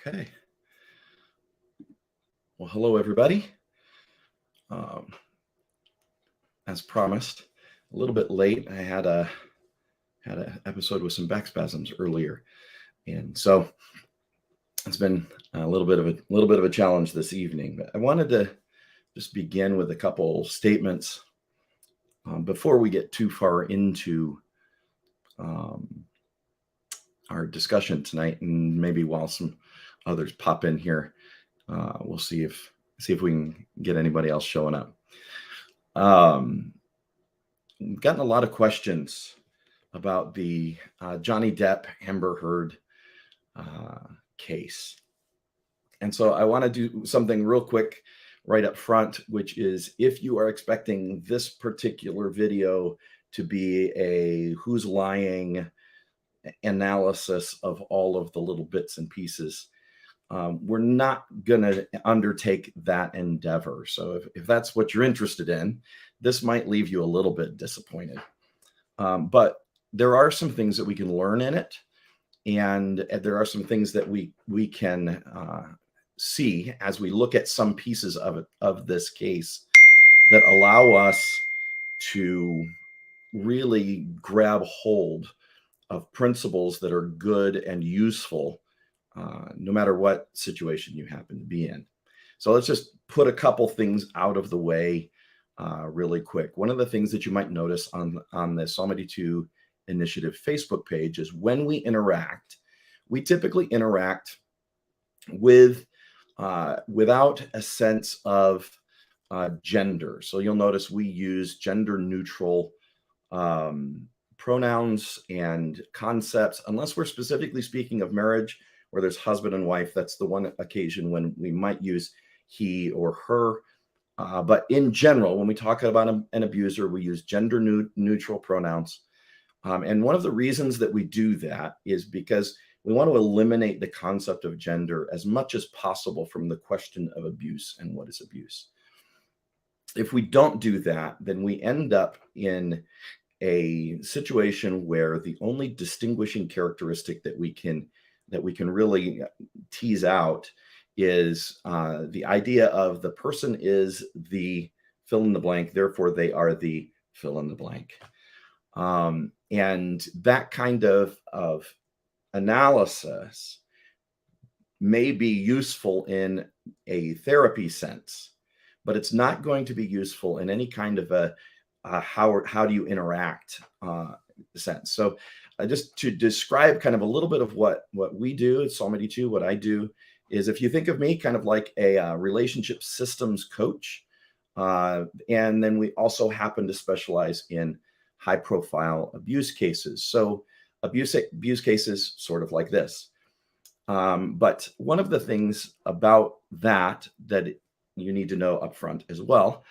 Okay. Well, hello, everybody. Um, as promised, a little bit late. I had an episode with some back spasms earlier, and so it's been a little bit of a challenge this evening. But I wanted to just begin with a couple statements before we get too far into our discussion tonight, and maybe while some others pop in here, we'll see if we can get anybody else showing up. We've gotten a lot of questions about the Johnny Depp Amber Heard case, and so I want to do something real quick right up front, which is if you are expecting this particular video to be a who's lying analysis of all of the little bits and pieces, we're not going to undertake that endeavor. So if that's what you're interested in, this might leave you a little bit disappointed. But there are some things that we can learn in it. And there are some things that we can see as we look at some pieces of this case that allow us to really grab hold of principles that are good and useful no matter what situation you happen to be in. So let's just put a couple things out of the way really quick. One of the things that you might notice on the Psalm 82 Initiative Facebook page is when we interact, we typically interact with without a sense of gender. So you'll notice we use gender neutral pronouns and concepts, unless we're specifically speaking of marriage where there's husband and wife. That's the one occasion when we might use he or her. But in general, when we talk about an abuser, we use gender neutral pronouns. And one of the reasons that we do that is because we want to eliminate the concept of gender as much as possible from the question of abuse and what is abuse. If we don't do that, then we end up in a situation where the only distinguishing characteristic that we can really tease out is the idea of the person is the fill in the blank, therefore they are the fill in the blank. And that kind of analysis may be useful in a therapy sense, but it's not going to be useful in any kind of a how do you interact sense. So just to describe kind of a little bit of what we do at Psalm 82, what I do is, if you think of me kind of like a relationship systems coach, and then we also happen to specialize in high profile abuse cases. So abuse cases sort of like this. But one of the things about that you need to know up front as well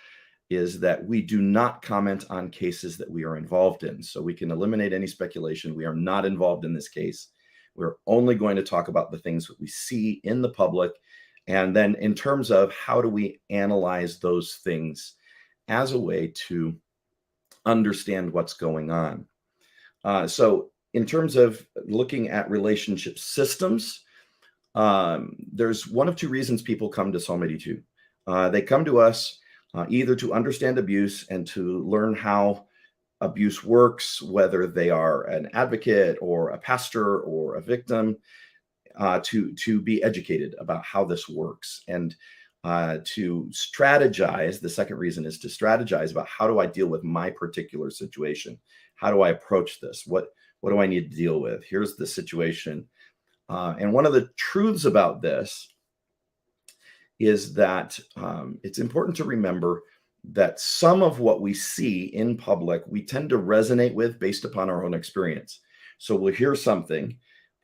is that we do not comment on cases that we are involved in. So we can eliminate any speculation. We are not involved in this case. We're only going to talk about the things that we see in the public. And then in terms of how do we analyze those things as a way to understand what's going on. So in terms of looking at relationship systems, there's one of two reasons people come to Psalm 82. They come to us either to understand abuse and to learn how abuse works, whether they are an advocate or a pastor or a victim, to be educated about how this works, and to strategize. The second reason is to strategize about how do I deal with my particular situation? How do I approach this? What do I need to deal with? Here's the situation. And one of the truths about this is that it's important to remember that some of what we see in public, we tend to resonate with based upon our own experience. So we'll hear something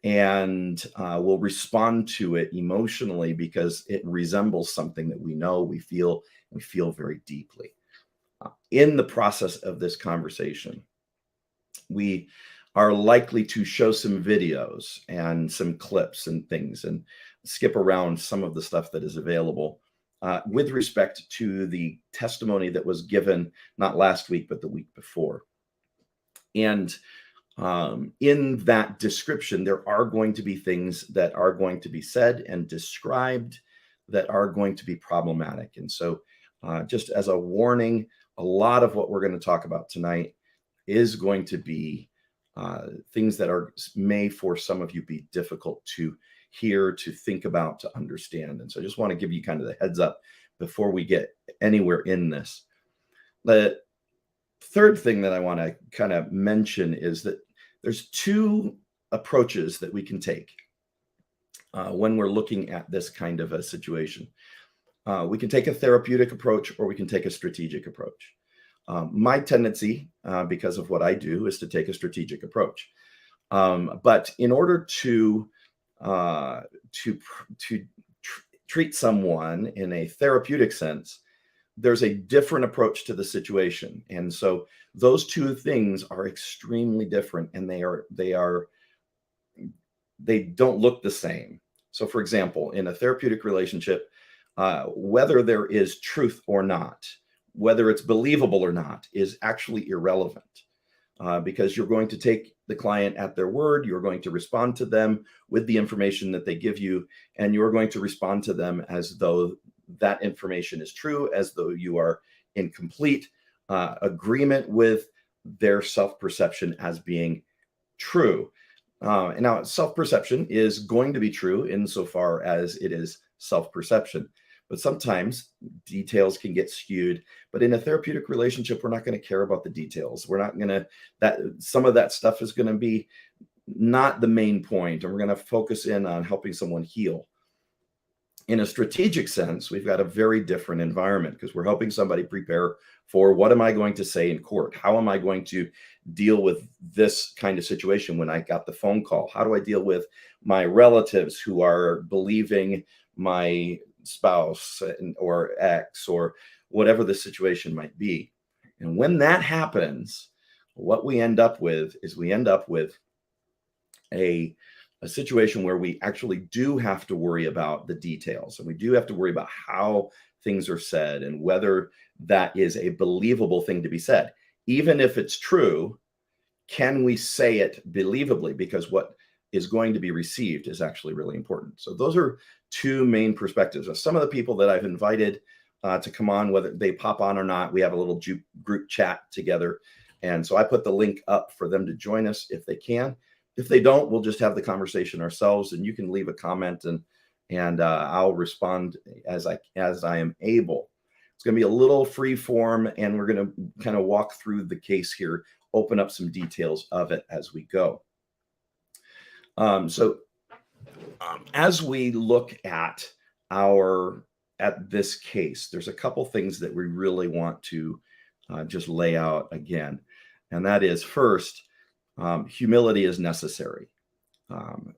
and we'll respond to it emotionally because it resembles something that we know, we feel very deeply. In the process of this conversation, we are likely to show some videos and some clips and things and skip around some of the stuff that is available with respect to the testimony that was given not last week, but the week before. And In that description, there are going to be things that are going to be said and described that are going to be problematic. And so, just as a warning, a lot of what we're going to talk about tonight is going to be things that may for some of you be difficult to hear, to think about, to understand. And so I just want to give you kind of the heads up before we get anywhere in this. The third thing that I want to kind of mention is that there's two approaches that we can take when we're looking at this kind of a situation. We can take a therapeutic approach or we can take a strategic approach. My tendency, because of what I do, is to take a strategic approach. But in order to treat someone in a therapeutic sense, there's a different approach to the situation. And so those two things are extremely different, and they don't look the same. So for example, in a therapeutic relationship, whether there is truth or not, whether it's believable or not, is actually irrelevant, because you're going to take the client at their word. You're going to respond to them with the information that they give you, and you're going to respond to them as though that information is true, as though you are in complete agreement with their self-perception as being true. And now self-perception is going to be true insofar as it is self-perception, but sometimes details can get skewed. But in a therapeutic relationship, we're not going to care about the details. We're not going to, some of that stuff is going to be not the main point, and we're going to focus in on helping someone heal. In a strategic sense, we've got a very different environment because we're helping somebody prepare for, what am I going to say in court? How am I going to deal with this kind of situation when I got the phone call? How do I deal with my relatives who are believing my spouse or ex or whatever the situation might be? And when that happens, what we end up with is a situation where we actually do have to worry about the details, and we do have to worry about how things are said and whether that is a believable thing to be said. Even if it's true, can we say it believably? Because what is going to be received is actually really important. So those are two main perspectives. Some of the people that I've invited to come on, whether they pop on or not, we have a little group chat together. And so I put the link up for them to join us if they can. If they don't, we'll just have the conversation ourselves, and you can leave a comment and I'll respond as I am able. It's going to be a little free form, and we're going to kind of walk through the case here, open up some details of it as we go. As we look at this case, there's a couple things that we really want to just lay out again, and that is, first, humility is necessary.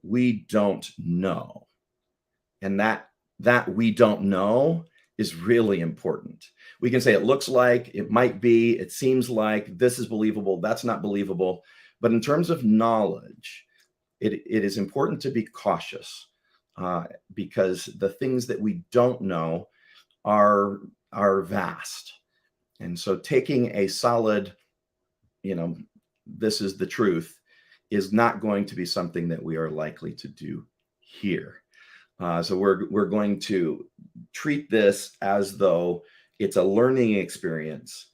We don't know, and that we don't know is really important. We can say it looks like, it might be, it seems like, this is believable, that's not believable. But in terms of knowledge, it is important to be cautious, because the things that we don't know are vast. And so taking a solid, this is the truth, is not going to be something that we are likely to do here. So we're going to treat this as though it's a learning experience.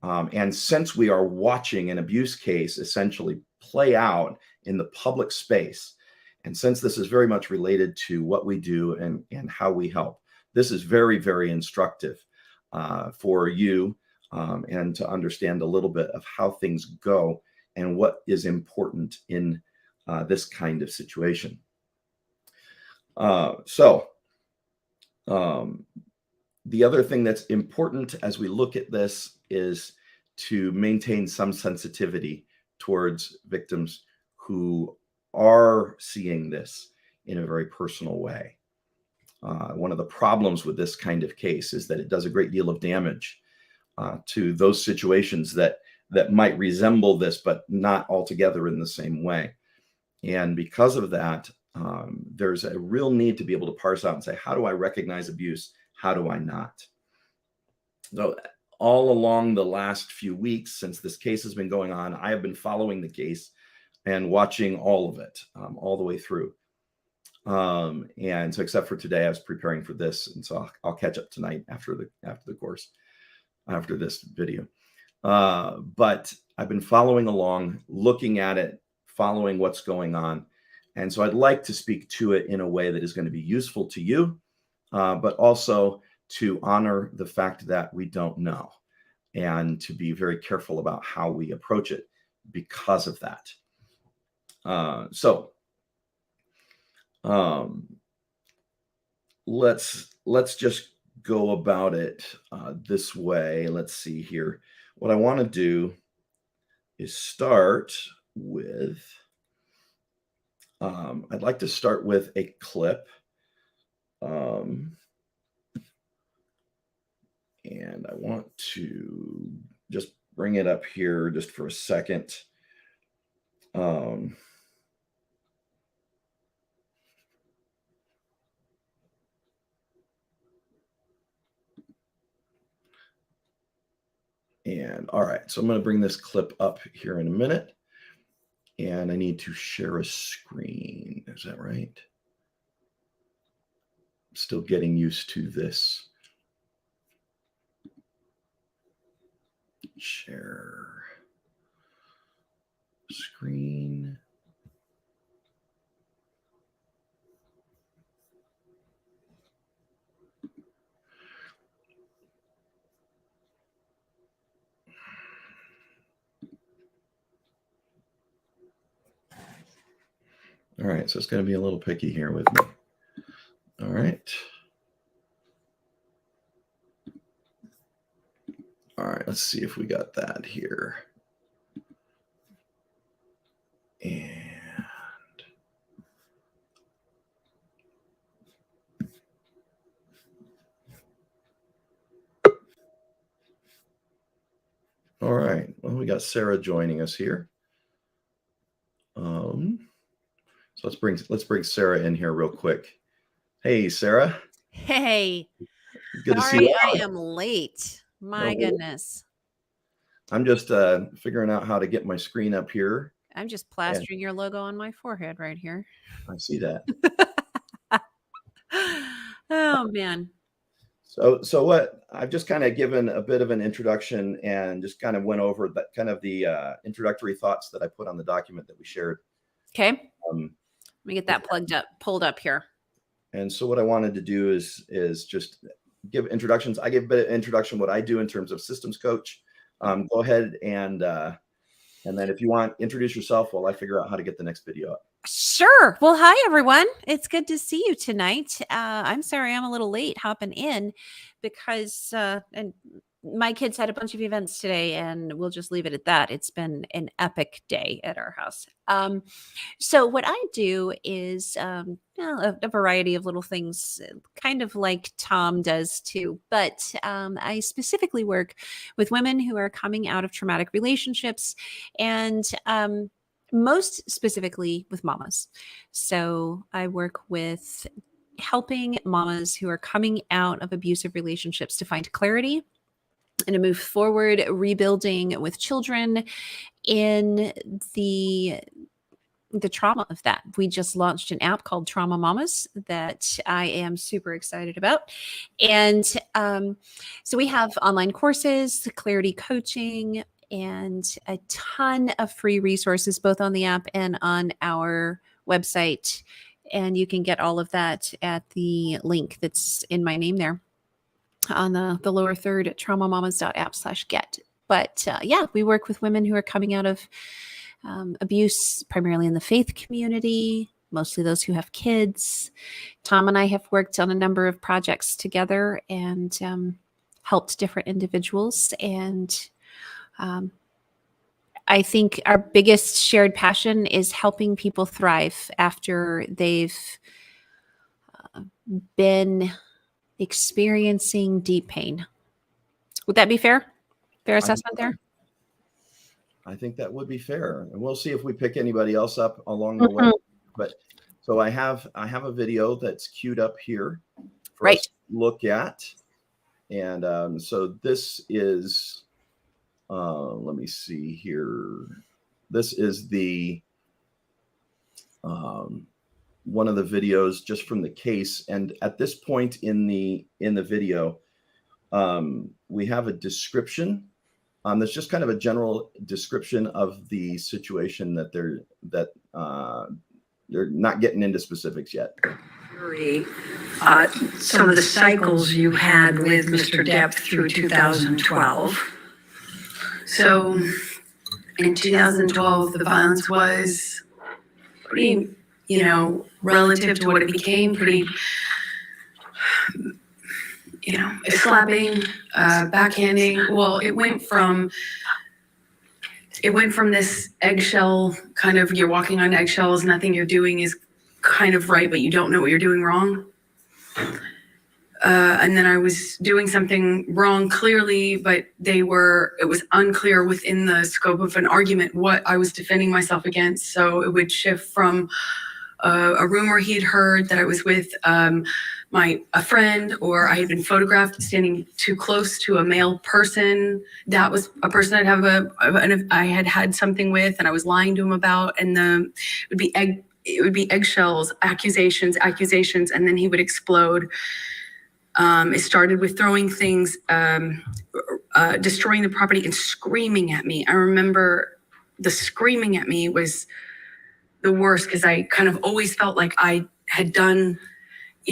And since we are watching an abuse case essentially play out in the public space, and since this is very much related to what we do and how we help, this is very, very instructive for you, and to understand a little bit of how things go and what is important in this kind of situation. The other thing that's important as we look at this is to maintain some sensitivity towards victims who are seeing this in a very personal way. One of the problems with this kind of case is that it does a great deal of damage to those situations that might resemble this, but not altogether in the same way. And because of that, there's a real need to be able to parse out and say, how do I recognize abuse? How do I not? So all along the last few weeks, since this case has been going on, I have been following the case and watching all of it, all the way through. And so, except for today, I was preparing for this, and so I'll catch up tonight after the course, after this video. But I've been following along, looking at it, following what's going on, and so I'd like to speak to it in a way that is going to be useful to you, but also to honor the fact that we don't know, and to be very careful about how we approach it because of that. Let's just go about it this way. Let's see here. What I want to do is start with, I'd like to start with a clip. And I want to just bring it up here just for a second. And all right, so I'm going to bring this clip up here in a minute. And I need to share a screen. Is that right? I'm still getting used to this. Share screen. All right, so it's going to be a little picky here with me. All right. All right, let's see if we got that here. And all right, well, we got Sarah joining us here. So let's bring Sarah in here real quick. Hey, Sarah. Hey. Good to see you. I am late. My goodness. I'm just figuring out how to get my screen up here. I'm just plastering your logo on my forehead right here. I see that. Oh, man. So what I've just kind of given a bit of an introduction and just kind of went over that kind of the introductory thoughts that I put on the document that we shared. Okay. Let me get that pulled up here. And so what I wanted to do is just give introductions. I give a bit of introduction what I do in terms of systems coach. Go ahead and then if you want, introduce yourself while I figure out how to get the next video up. Sure. Well, hi, everyone. It's good to see you tonight. I'm sorry I'm a little late hopping in because and my kids had a bunch of events today, and we'll just leave it at that. It's been an epic day at our house. So what I do is a variety of little things, kind of like Tom does too. But I specifically work with women who are coming out of traumatic relationships, and most specifically with mamas. So I work with helping mamas who are coming out of abusive relationships to find clarity and to move forward, rebuilding with children in the trauma of that. We just launched an app called Trauma Mamas that I am super excited about. And so we have online courses, clarity coaching, and a ton of free resources, both on the app and on our website. And you can get all of that at the link that's in my name there on the lower third at traumamamas.app/get. But yeah, we work with women who are coming out of abuse, primarily in the faith community, mostly those who have kids. Tom and I have worked on a number of projects together and helped different individuals. And I think our biggest shared passion is helping people thrive after they've been experiencing deep pain. Would that be fair? Fair assessment there? I think that would be fair. And we'll see if we pick anybody else up along the way. But so I have a video that's queued up here for us to look at. And so this is, let me see here. This is the one of the videos just from the case. And at this point in the video, we have a description. That's just kind of a general description of the situation that they're not getting into specifics yet. Some of the cycles you had with Mr. Depp through 2012. So in 2012, the violence was pretty, relative to what it became, pretty, slapping, backhanding. Well, it went from this eggshell kind of, you're walking on eggshells, nothing you're doing is kind of right, but you don't know what you're doing wrong. And then I was doing something wrong clearly, but it was unclear within the scope of an argument what I was defending myself against. So it would shift from a rumor he had heard that I was with a friend, or I had been photographed standing too close to a male person. That was a person I had had something with, and I was lying to him about. And it would be eggshells, accusations, and then he would explode. It started with throwing things, destroying the property, and screaming at me. I remember the screaming at me was the worst, because I kind of always felt like I had done,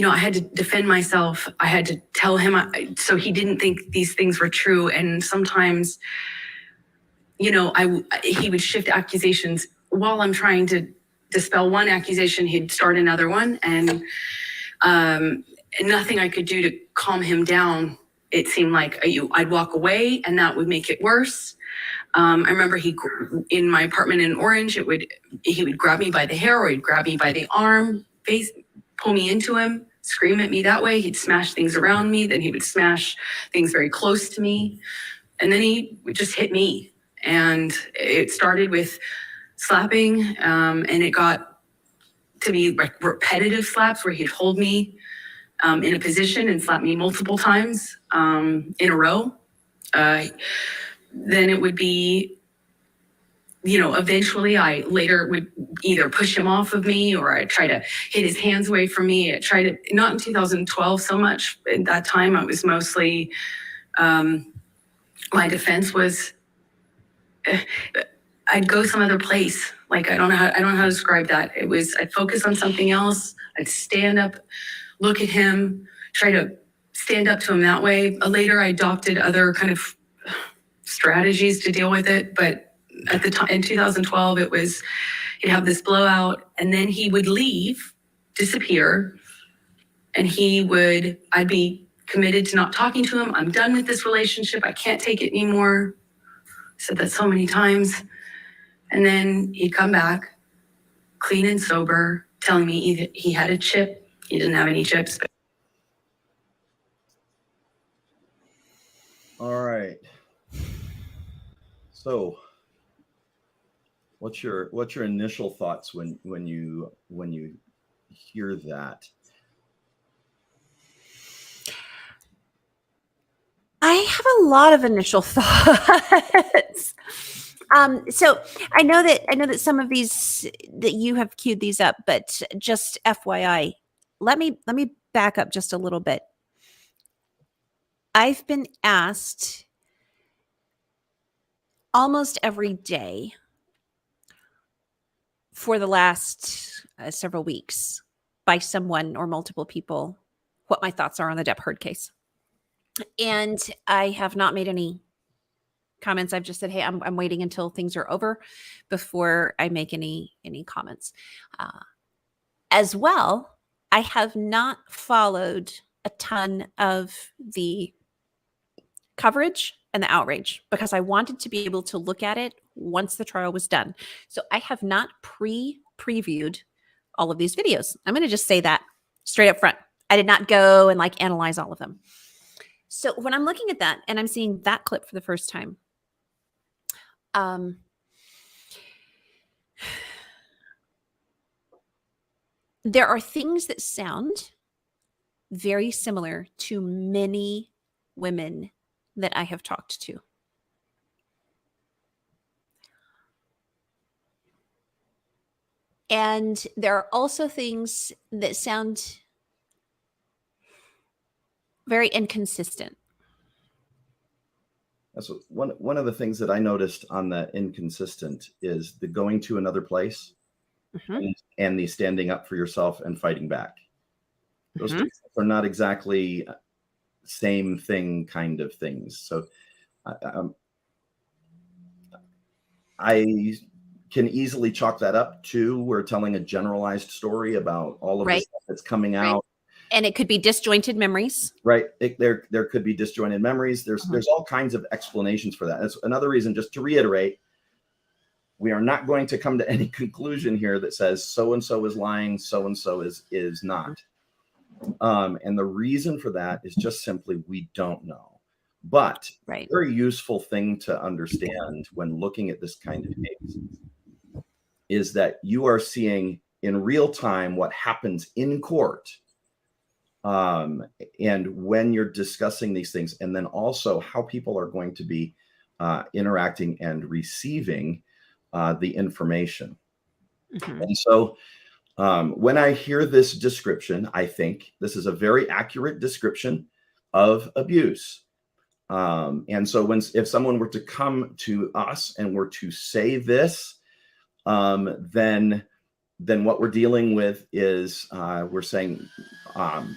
I had to defend myself. I had to tell him so he didn't think these things were true. And sometimes, he would shift accusations while I'm trying to dispel one accusation. He'd start another one, and nothing I could do to calm him down. It seemed like I'd walk away, and that would make it worse. I remember in my apartment in Orange, he would grab me by the hair, or he'd grab me by the arm, pull me into him, scream at me that way. He'd smash things around me. Then he would smash things very close to me. And then he would just hit me. And it started with slapping, and it got to be like repetitive slaps where he'd hold me in a position and slap me multiple times in a row. Then it would be, eventually I later would either push him off of me, or I'd try to hit his hands away from me. I tried to, not in 2012 so much. At that time, I was mostly, my defense was, I'd go some other place. Like, I don't know how to describe that. I'd focus on something else. I'd stand up, look at him, try to stand up to him that way. Later, I adopted other kind of strategies to deal with it. But at the time, in 2012, he'd have this blowout, and then he would leave, disappear, and I'd be committed to not talking to him. I'm done with this relationship. I can't take it anymore. I said that so many times. And then he'd come back, clean and sober, telling me he had a chip. He didn't have any chips. All right. So, what's your initial thoughts when you hear that? I have a lot of initial thoughts. So I know that some of these that you have queued these up, but just FYI, let me back up just a little bit. I've been asked almost every day for the last several weeks by someone or multiple people what my thoughts are on the Depp Heard case. And I have not made any comments. I've just said, hey, I'm waiting until things are over before I make any comments. As well, I have not followed a ton of the coverage and the outrage because I wanted to be able to look at it once the trial was done. So I have not previewed all of these videos. I'm going to just say that straight up front. I did not go and analyze all of them. So when I'm looking at that and I'm seeing that clip for the first time, there are things that sound very similar to many women that I have talked to. And there are also things that sound very inconsistent. That's one of the things that I noticed on the inconsistent is the going to another place and the standing up for yourself and fighting back. Those two things are not exactly same thing kind of things. So I can easily chalk that up to we're telling a generalized story about all of the stuff that's coming out. And it could be disjointed memories. Right. There could be disjointed memories. There's all kinds of explanations for that. That's another reason, just to reiterate, we are not going to come to any conclusion here that says so-and-so is lying, so-and-so is not. And the reason for that is just simply we don't know. But a very useful thing to understand when looking at this kind of case is that you are seeing in real time what happens in court. And when you're discussing these things, and then also how people are going to be interacting and receiving the information. And so when I hear this description, I think this is a very accurate description of abuse. And so if someone were to come to us and were to say this, then what we're dealing with is we're saying,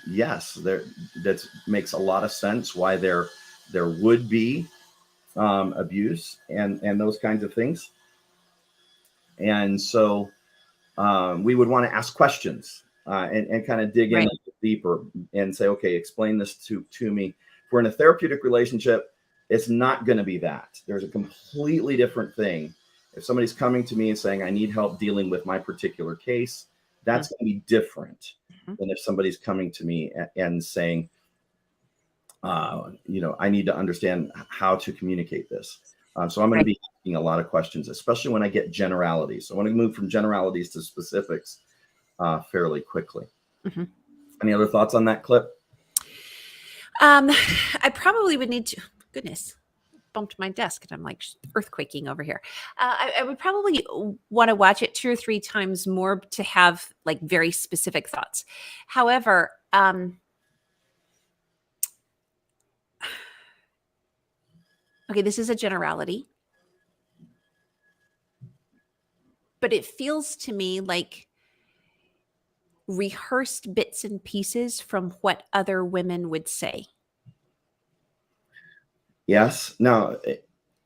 yes, that makes a lot of sense why there would be abuse and those kinds of things. And so we would want to ask questions and kind of dig in deeper and say, okay, explain this to me. If we're in a therapeutic relationship, it's not going to be that. There's a completely different thing. If somebody's coming to me and saying, I need help dealing with my particular case, that's going to be different than if somebody's coming to me and saying, I need to understand how to communicate this. So I'm going to be asking a lot of questions, especially when I get generalities. So I want to move from generalities to specifics fairly quickly. Any other thoughts on that clip? I probably would need to, goodness, bumped my desk and I'm like earthquaking over here. I would probably want to watch it 2 or 3 times more to have like very specific thoughts. However, okay, this is a generality, but it feels to me like rehearsed bits and pieces from what other women would say. Yes. Now,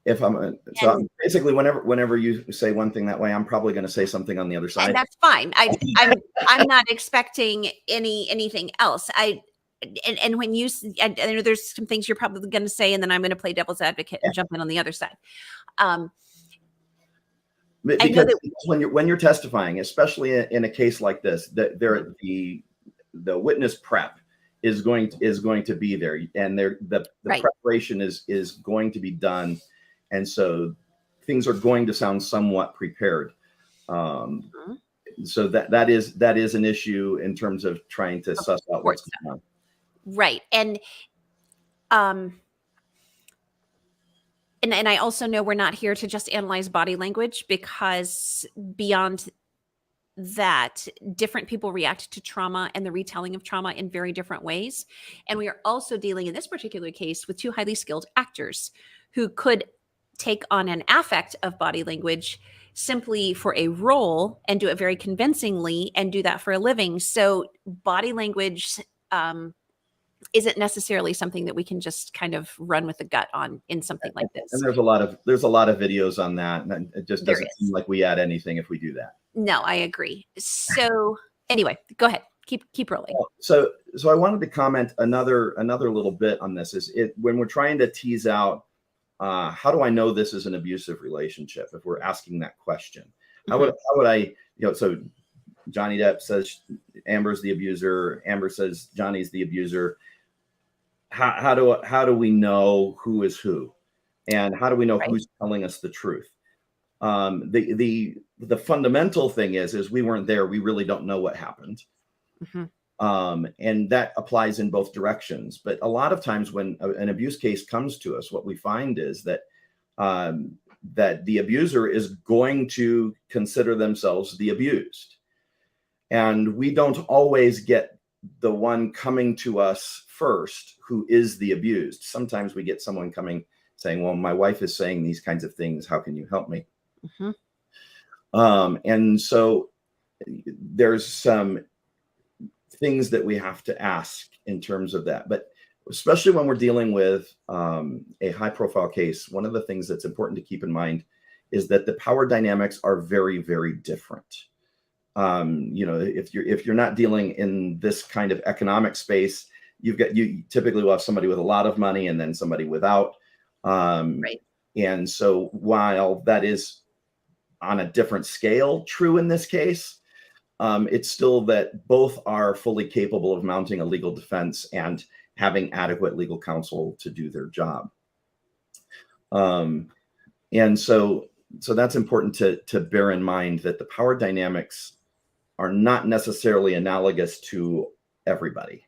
if so basically, whenever you say one thing that way, I'm probably going to say something on the other side. And that's fine. I'm not expecting anything else. And when you, I know there's some things you're probably going to say, and then I'm going to play devil's advocate and jump in on the other side. Because when you're testifying, especially in a case like this, the witness prep is going to be there, and the preparation is going to be done, and so things are going to sound somewhat prepared. So that is an issue in terms of trying to suss out what's going on. Right. And I also know we're not here to just analyze body language, because beyond that, different people react to trauma and the retelling of trauma in very different ways. And we are also dealing in this particular case with 2 highly skilled actors who could take on an affect of body language simply for a role and do it very convincingly and do that for a living. So body language isn't necessarily something that we can just kind of run with the gut on in something like this. And there's a lot of videos on that, and it just doesn't seem like we add anything if we do that. No, I agree. So anyway, go ahead. Keep rolling. So I wanted to comment another little bit on this is when we're trying to tease out how do I know this is an abusive relationship? If we're asking that question, how would I, so Johnny Depp says Amber's the abuser. Amber says Johnny's the abuser. How do we know who is who, and how do we know who's telling us the truth? The fundamental thing is we weren't there. We really don't know what happened. And that applies in both directions. But a lot of times when an abuse case comes to us, what we find is that that the abuser is going to consider themselves the abused. And we don't always get the one coming to us first who is the abused. Sometimes we get someone coming saying, well, my wife is saying these kinds of things. How can you help me? And so there's some things that we have to ask in terms of that. But especially when we're dealing with a high profile case, one of the things that's important to keep in mind is that the power dynamics are very, very different. You know, if you're not dealing in this kind of economic space, you typically will have somebody with a lot of money and then somebody without. Right. And so while that is on a different scale true in this case, it's still that both are fully capable of mounting a legal defense and having adequate legal counsel to do their job. And so that's important to bear in mind, that the power dynamics are not necessarily analogous to everybody.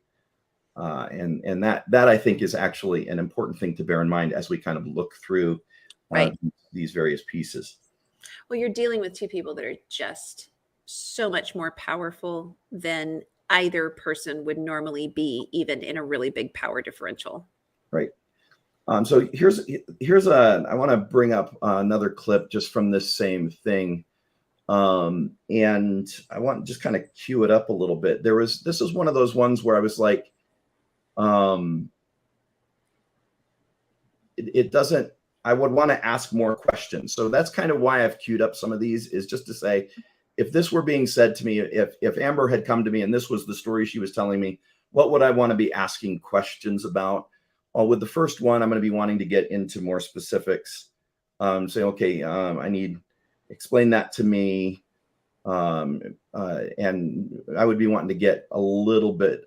And that I think is actually an important thing to bear in mind as we kind of look through these various pieces. Well, you're dealing with two people that are just so much more powerful than either person would normally be, even in a really big power differential. Right. So here's I want to bring up another clip just from this same thing. And I want to just kind of cue it up a little bit. This is one of those ones where I was like, I would want to ask more questions. So that's kind of why I've queued up some of these, is just to say, if this were being said to me, if Amber had come to me and this was the story she was telling me, what would I want to be asking questions about? Well, with the first one, I'm going to be wanting to get into more specifics. Say, okay, explain that to me. And I would be wanting to get a little bit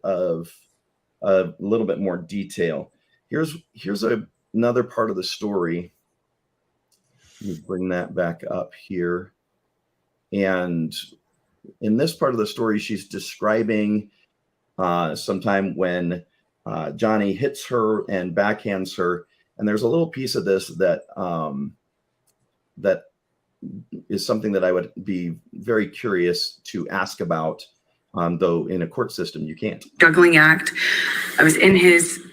more detail. Here's another part of the story. Let me bring that back up here. And in this part of the story, she's describing sometime when Johnny hits her and backhands her. And there's a little piece of this that is something that I would be very curious to ask about, though in a court system you can't. Juggling act. I was in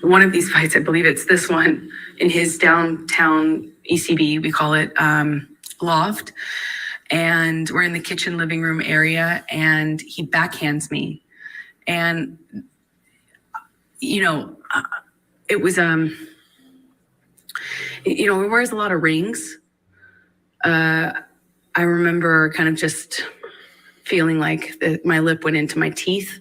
one of these fights, I believe it's this one, in his downtown ECB, we call it, loft. And we're in the kitchen living room area, and he backhands me. And, you know, it was, he wears a lot of rings. I remember kind of just feeling like my lip went into my teeth,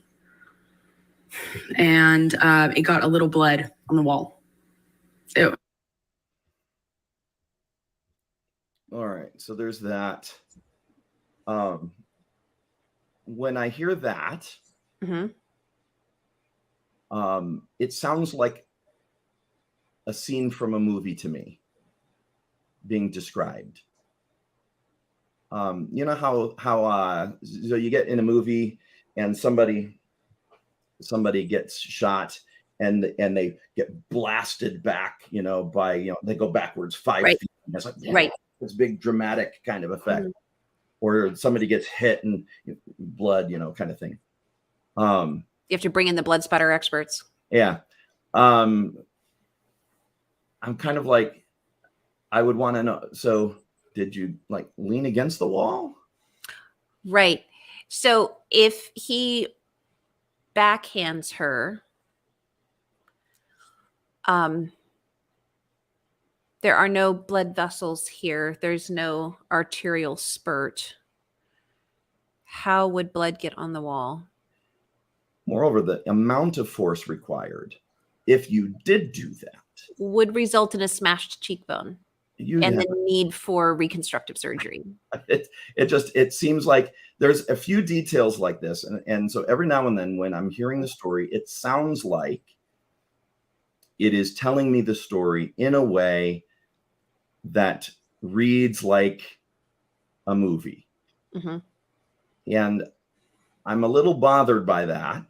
and it got a little blood on the wall. All right, so there's that. When I hear that, it sounds like a scene from a movie to me being described. You know how so you get in a movie and somebody gets shot and they get blasted back, by, they go backwards 5 feet. And it's like, yeah, this big dramatic kind of effect. Or somebody gets hit and blood, kind of thing. You have to bring in the blood spatter experts. Yeah. I'm kind of like, I would want to know. So did you lean against the wall? Right. So if he backhands her, there are no blood vessels here. There's no arterial spurt. How would blood get on the wall? Moreover, the amount of force required, if you did do that, would result in a smashed cheekbone and the need for reconstructive surgery. It seems like there's a few details like this. And so every now and then when I'm hearing the story, it sounds like it is telling me the story in a way that reads like a movie. And I'm a little bothered by that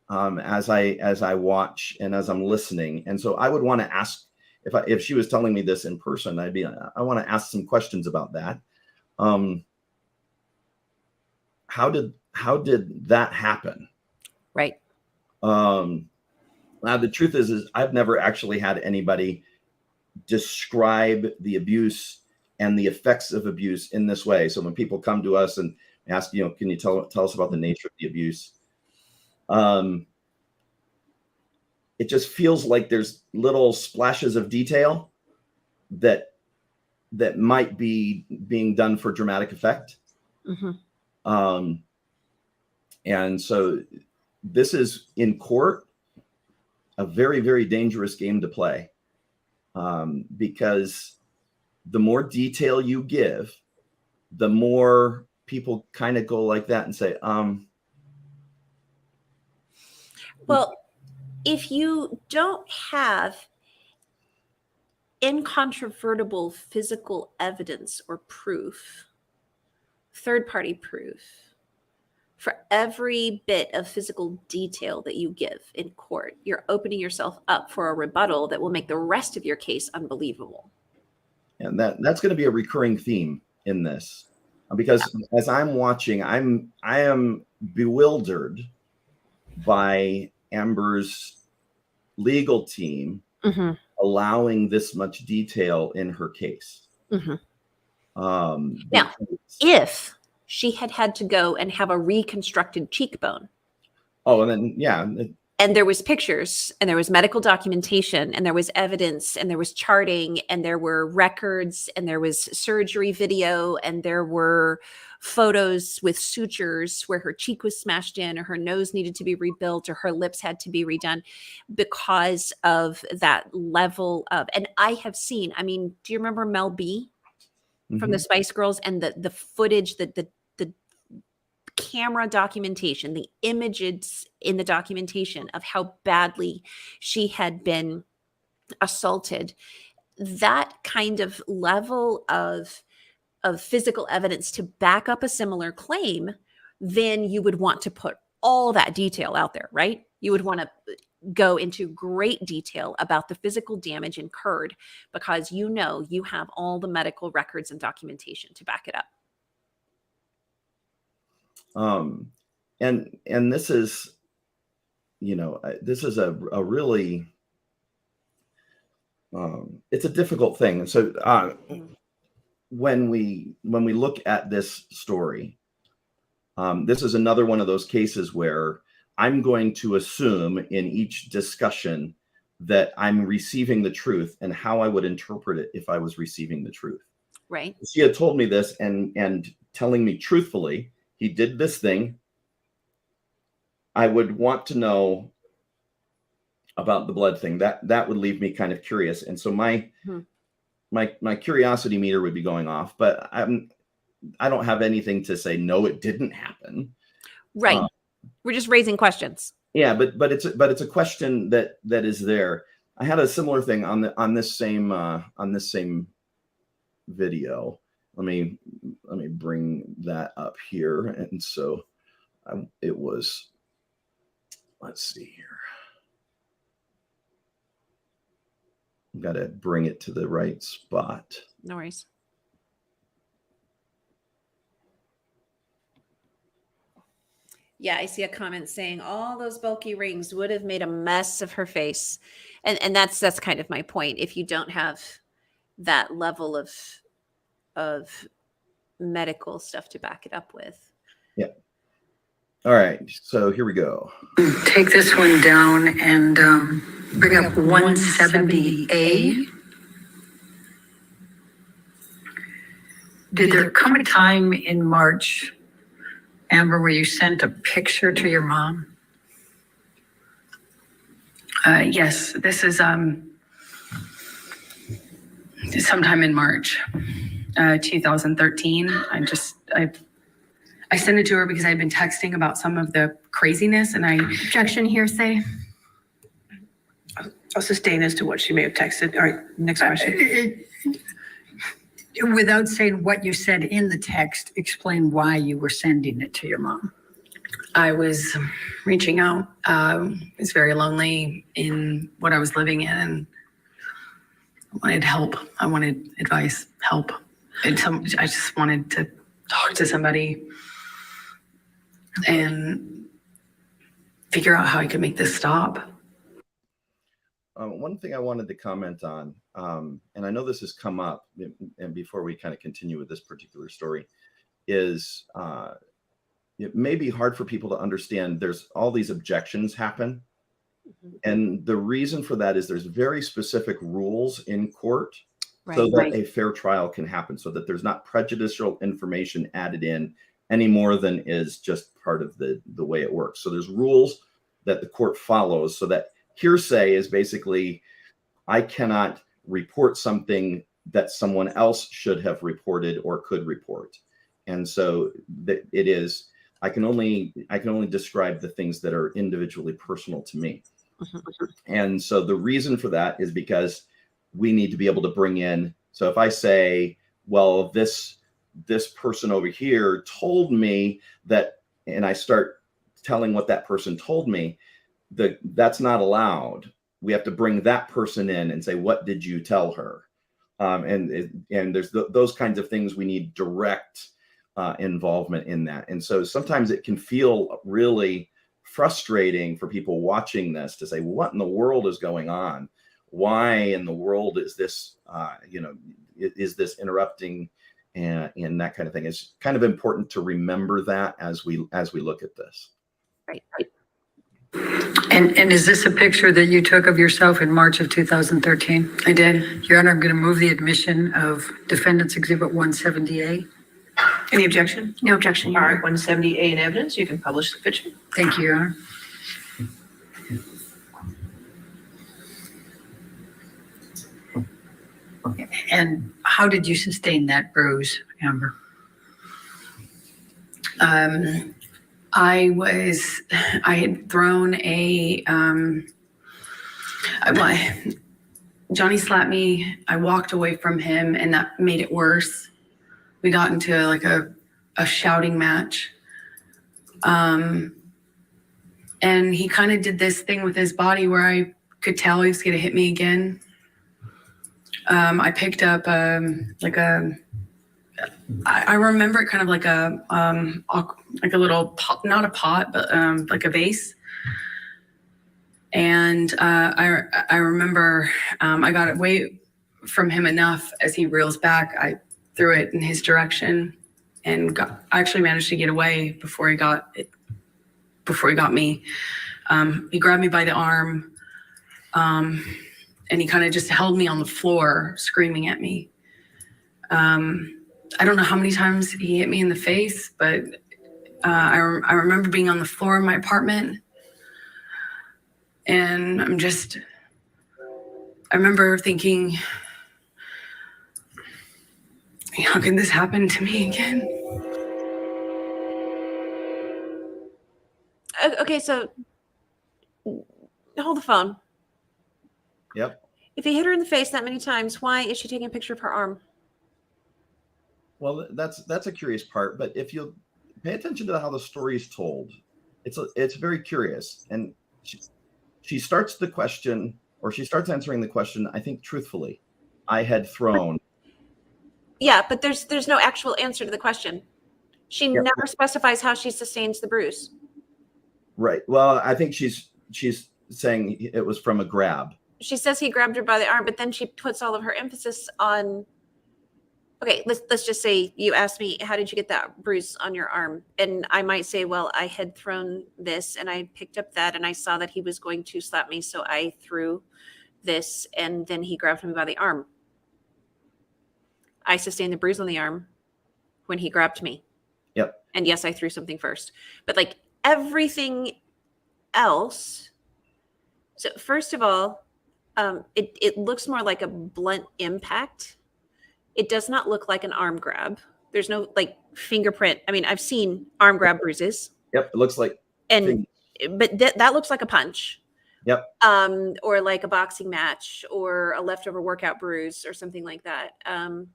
as I watch and as I'm listening. And so I would want to ask, if she was telling me this in person, I want to ask some questions about that. How did that happen? Right. Now the truth is I've never actually had anybody describe the abuse and the effects of abuse in this way. So when people come to us and ask, can you tell us about the nature of the abuse? It just feels like there's little splashes of detail that might be being done for dramatic effect. Mm-hmm. And so this is in court a very, very dangerous game to play, because the more detail you give, the more people kind of go like that and say, well, if you don't have incontrovertible physical evidence or proof, third-party proof, for every bit of physical detail that you give in court, you're opening yourself up for a rebuttal that will make the rest of your case unbelievable. and that's going to be a recurring theme in this, because as I'm watching, I am bewildered by Amber's legal team Mm-hmm. allowing this much detail in her case. Mm-hmm. Now, if she had to go and have a reconstructed cheekbone. Oh, and then, yeah. And there was pictures and there was medical documentation and there was evidence and there was charting and there were records and there was surgery video and there were photos with sutures where her cheek was smashed in or her nose needed to be rebuilt or her lips had to be redone because of that level of, and I have seen, I mean, do you remember Mel B from the Spice Girls and the footage, the camera documentation, the images in the documentation of how badly she had been assaulted, that kind of level of physical evidence to back up a similar claim, then you would want to put all that detail out there, right? You would want to go into great detail about the physical damage incurred because you know you have all the medical records and documentation to back it up. And this is, this is a really, it's a difficult thing. And so, when we look at this story, this is another one of those cases where I'm going to assume in each discussion that I'm receiving the truth and how I would interpret it if I was receiving the truth. Right. She had told me this and telling me truthfully, he did this thing. I would want to know about the blood thing. That would leave me kind of curious. And so my curiosity meter would be going off, but I don't have anything to say, no, it didn't happen. Right. We're just raising questions. Yeah, but it's a question that is there. I had a similar thing on this same video. Let me bring that up here. And so it was, let's see here. I've got to bring it to the right spot. No worries. Yeah, I see a comment saying all those bulky rings would have made a mess of her face. And that's kind of my point. If you don't have that level of medical stuff to back it up with. Yeah. All right. So here we go. Take this one down and bring up 170A. Did there come a time in March, Amber, where you sent a picture to your mom? Yes, this is sometime in March 2013. I sent it to her because I'd been texting about some of the craziness and Objection, hearsay. I'll sustain as to what she may have texted. All right, next question. Without saying what you said in the text, explain why you were sending it to your mom. I was reaching out. I was very lonely in what I was living in. And wanted help. I wanted advice, help. And I just wanted to talk to somebody and figure out how I could make this stop. One thing I wanted to comment on, and I know this has come up, and before we kind of continue with this particular story, is it may be hard for people to understand. There's all these objections happen. And the reason for that is there's very specific rules in court so that a fair trial can happen, so that there's not prejudicial information added in any more than is just part of the way it works. So there's rules that the court follows, so that hearsay is basically, I cannot report something that someone else should have reported or could report. And so that it is, I can only describe the things that are individually personal to me. And so the reason for that is because we need to be able to bring in. So if I say, well, this person over here told me that, and I start telling what that person told me, that's not allowed. We have to bring that person in and say, what did you tell her? And there's those kinds of things. We need direct involvement in that. And so sometimes it can feel really frustrating for people watching this to say, what in the world is going on? Why in the world is this, is this interrupting and that kind of thing? It's kind of important to remember that as we look at this. Right. And is this a picture that you took of yourself in March of 2013? I did. Your Honor, I'm going to move the admission of Defendant's Exhibit 170A. Any objection? No objection. All right, 170A in evidence. You can publish the picture. Thank you, Your Honor. And how did you sustain that bruise, Amber? I had thrown Johnny slapped me. I walked away from him and that made it worse. We got into like a shouting match. And he kind of did this thing with his body where I could tell he was going to hit me again. I picked up I remember it kind of like a little pot, not a pot, but like a vase. And I remember I got away from him enough as he reels back. I threw it in his direction and I actually managed to get away before he got me. He grabbed me by the arm and he kind of just held me on the floor screaming at me. I don't know how many times he hit me in the face, but I remember being on the floor of my apartment and I remember thinking, how can this happen to me again? Okay, so hold the phone. Yep. If he hit her in the face that many times, why is she taking a picture of her arm? Well, that's a curious part, but if you pay attention to how the story is told, it's very curious. And she starts the question, or she starts answering the question, I think truthfully. I had thrown. Yeah, but there's no actual answer to the question. She never specifies how she sustains the bruise. Right. Well, I think she's saying it was from a grab. She says he grabbed her by the arm, but then she puts all of her emphasis on, okay, let's just say you asked me, how did you get that bruise on your arm? And I might say, well, I had thrown this and I picked up that and I saw that he was going to slap me. So I threw this and then he grabbed me by the arm. I sustained the bruise on the arm when he grabbed me. Yep. And yes, I threw something first, but like everything else. So first of all, it looks more like a blunt impact. It does not look like an arm grab. There's no like fingerprint. I mean, I've seen arm grab bruises. Yep. It looks like. But that looks like a punch. Yep. Or like a boxing match or a leftover workout bruise or something like that. And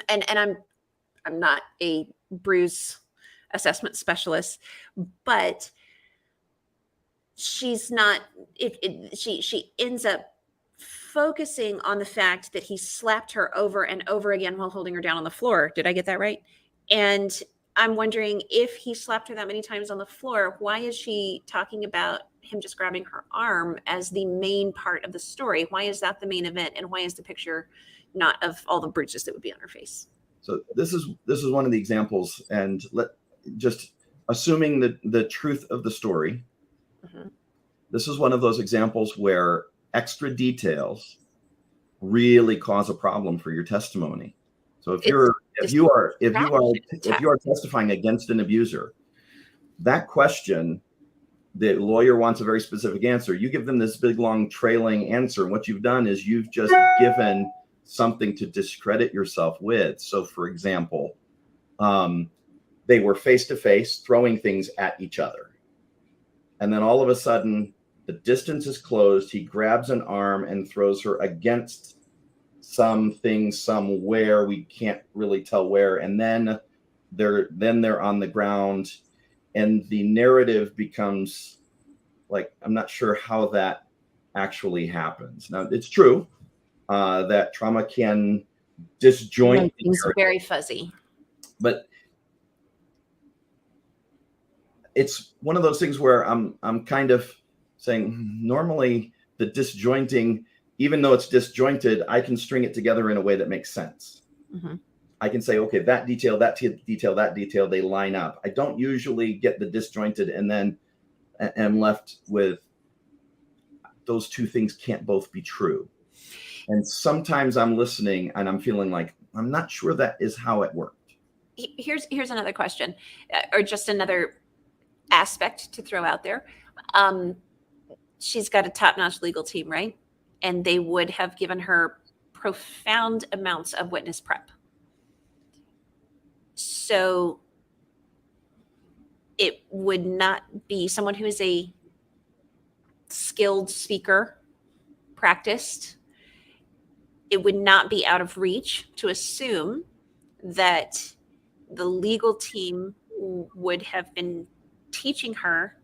I'm not a bruise assessment specialist, but she's not. She ends up focusing on the fact that he slapped her over and over again while holding her down on the floor. Did I get that right? And I'm wondering, if he slapped her that many times on the floor, why is she talking about him just grabbing her arm as the main part of the story? Why is that the main event? And why is the picture not of all the bruises that would be on her face? So this is one of the examples, and just assuming the truth of the story. Mhm. This is one of those examples where extra details really cause a problem for your testimony. So if you are testifying against an abuser, that question, the lawyer wants a very specific answer. You give them this big, long, trailing answer. And what you've done is you've just given something to discredit yourself with. So, for example, they were face to face throwing things at each other. And then all of a sudden, the distance is closed. He grabs an arm and throws her against something somewhere. We can't really tell where. And then they're on the ground. And the narrative becomes like, I'm not sure how that actually happens. Now, it's true that trauma can disjoint Things are very fuzzy. But it's one of those things where I'm kind of saying, normally the disjointing, even though it's disjointed, I can string it together in a way that makes sense. Mm-hmm. I can say, okay, that detail, they line up. I don't usually get the disjointed and then am left with those two things can't both be true. And sometimes I'm listening and I'm feeling like, I'm not sure that is how it worked. Here's another question, or just another aspect to throw out there. She's got a top-notch legal team, right? And they would have given her profound amounts of witness prep. So it would not be someone who is a skilled speaker, practiced. It would not be out of reach to assume that the legal team would have been teaching her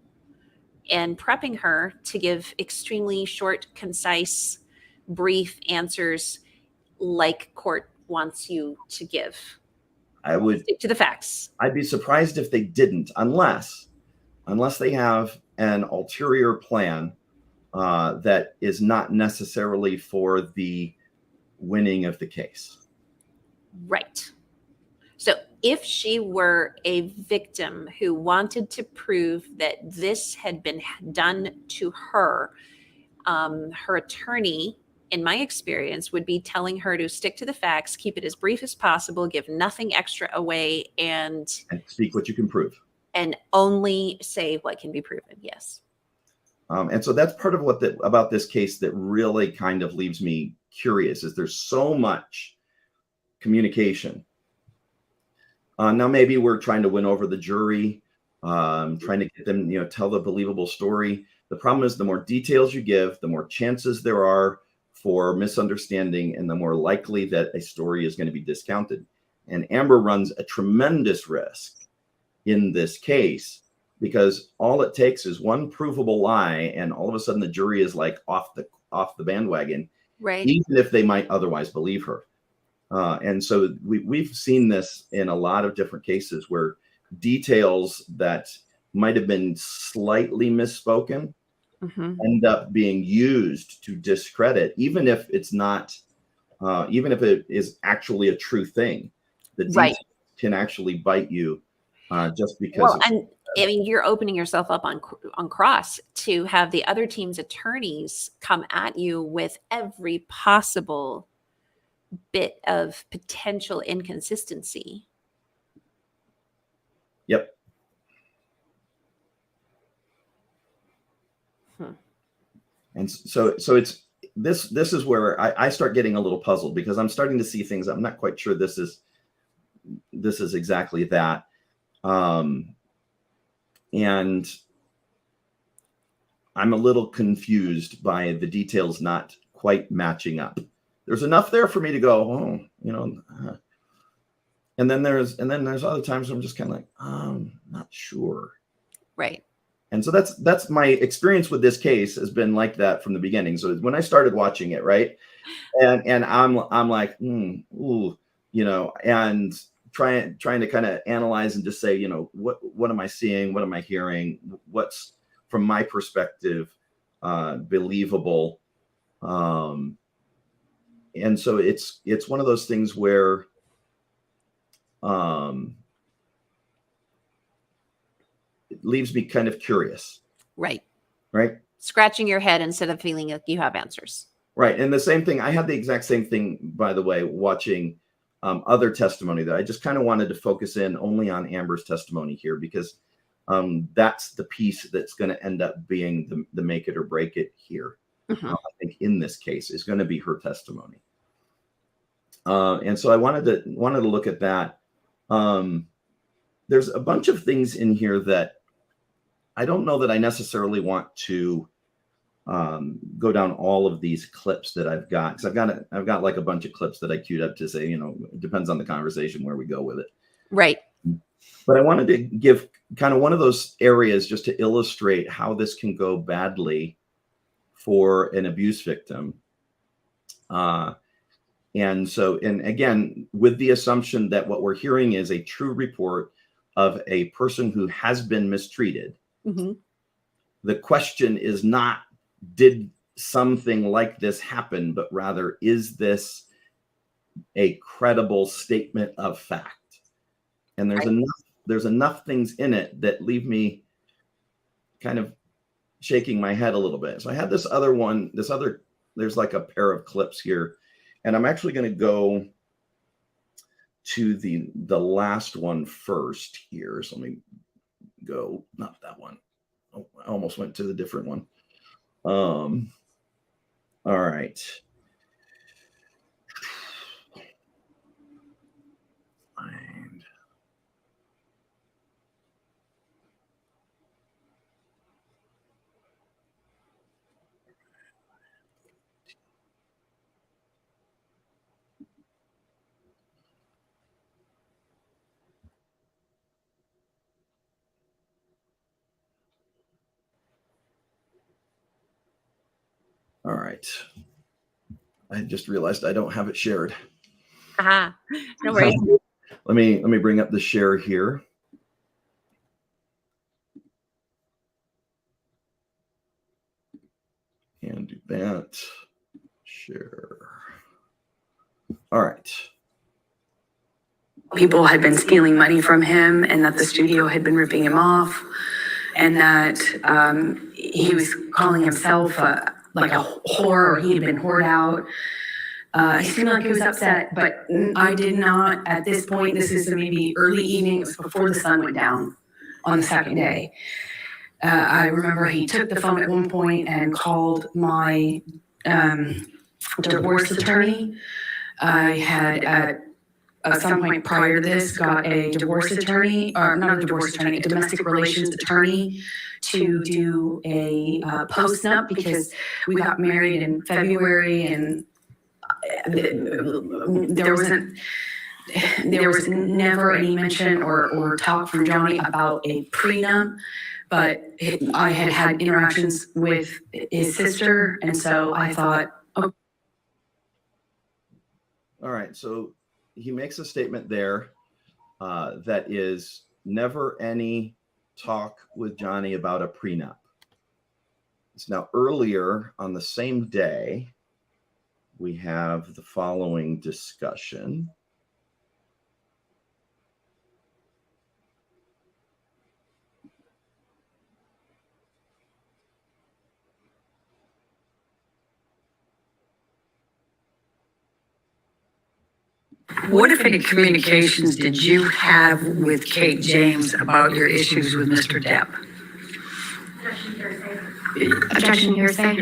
and prepping her to give extremely short, concise, brief answers like court wants you to give. I would stick to the facts. I'd be surprised if they didn't, unless they have an ulterior plan that is not necessarily for the winning of the case. Right. So if she were a victim who wanted to prove that this had been done to her, her attorney, in my experience, would be telling her to stick to the facts, keep it as brief as possible, give nothing extra away, and speak what you can prove. And only say what can be proven. Yes. And so that's part of about this case that really kind of leaves me curious, is there's so much communication. Now, maybe we're trying to win over the jury, trying to get them, tell the believable story. The problem is the more details you give, the more chances there are for misunderstanding, and the more likely that a story is going to be discounted. And Amber runs a tremendous risk in this case, because all it takes is one provable lie, and all of a sudden the jury is like off the bandwagon, right? Even if they might otherwise believe her. And so we've seen this in a lot of different cases where details that might have been slightly misspoken end up being used to discredit, even if it's not, even if it is actually a true thing. The details can actually bite you just because. Well, and I mean, you're opening yourself up on cross to have the other team's attorneys come at you with every possible bit of potential inconsistency. Yep. And so it's this is where I start getting a little puzzled, because I'm starting to see things I'm not quite sure this is exactly that. And I'm a little confused by the details not quite matching up. There's enough there for me to go, and then there's other times where I'm just kind of like, not sure. Right. And so that's my experience with this case has been like that from the beginning. So when I started watching it, right, and I'm like, ooh, and trying to kind of analyze and just say, what am I seeing? What am I hearing? What's from my perspective believable? And so it's one of those things where it leaves me kind of curious. Right. Scratching your head instead of feeling like you have answers. Right. And the same thing, I had the exact same thing, by the way, watching other testimony that I just kind of wanted to focus in only on Amber's testimony here, because that's the piece that's going to end up being the make it or break it here. Mm-hmm. I think in this case is going to be her testimony. And so I wanted to look at that. There's a bunch of things in here that I don't know that I necessarily want to go down all of these clips that I've got, because I've got like a bunch of clips that I queued up to say, it depends on the conversation where we go with it. Right. But I wanted to give kind of one of those areas just to illustrate how this can go badly for an abuse victim. And again, with the assumption that what we're hearing is a true report of a person who has been mistreated. Mm-hmm. The question is not, did something like this happen, but rather, is this a credible statement of fact? And there's enough things in it that leave me kind of shaking my head a little bit. So I had there's like a pair of clips here, and I'm actually going to go to the last one first here. So let me go, not that one. Oh, I almost went to the different one. All right. All right. I just realized I don't have it shared. No worries. Let me bring up the share here. And do that. Share. All right. People had been stealing money from him, and that the studio had been ripping him off, and that he was calling himself like a whore, or he had been whored out. He seemed like he was upset, but I did not, at this point, this is maybe early evening, it was before the sun went down on the second day. I remember he took the phone at one point and called my divorce attorney. I had at some point prior to this got a divorce attorney, or not a divorce attorney, a domestic relations attorney to do a post-nup, because we got married in February, and there was never any mention or talk from Johnny about a prenup, but I had interactions with his sister, and so I thought, oh. All right, so he makes a statement there that is never any talk with Johnny about a prenup. It's now earlier on the same day, we have the following discussion. What, if any, communications did you have with Kate James about your issues with Mr. Depp? Objection, hearsay.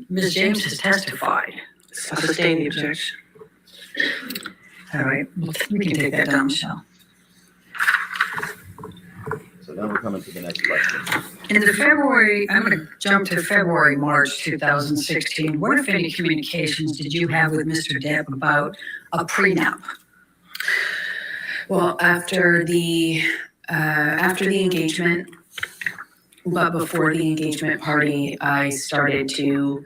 Ms. James has testified. Sustain the objection. All right, we can take that down, Michelle. So now we're coming to the next question. In the February, I'm going to jump to February, March 2016. What, if any, communications did you have with Mr. Depp about a prenup? Well, after the engagement, but before the engagement party, I started to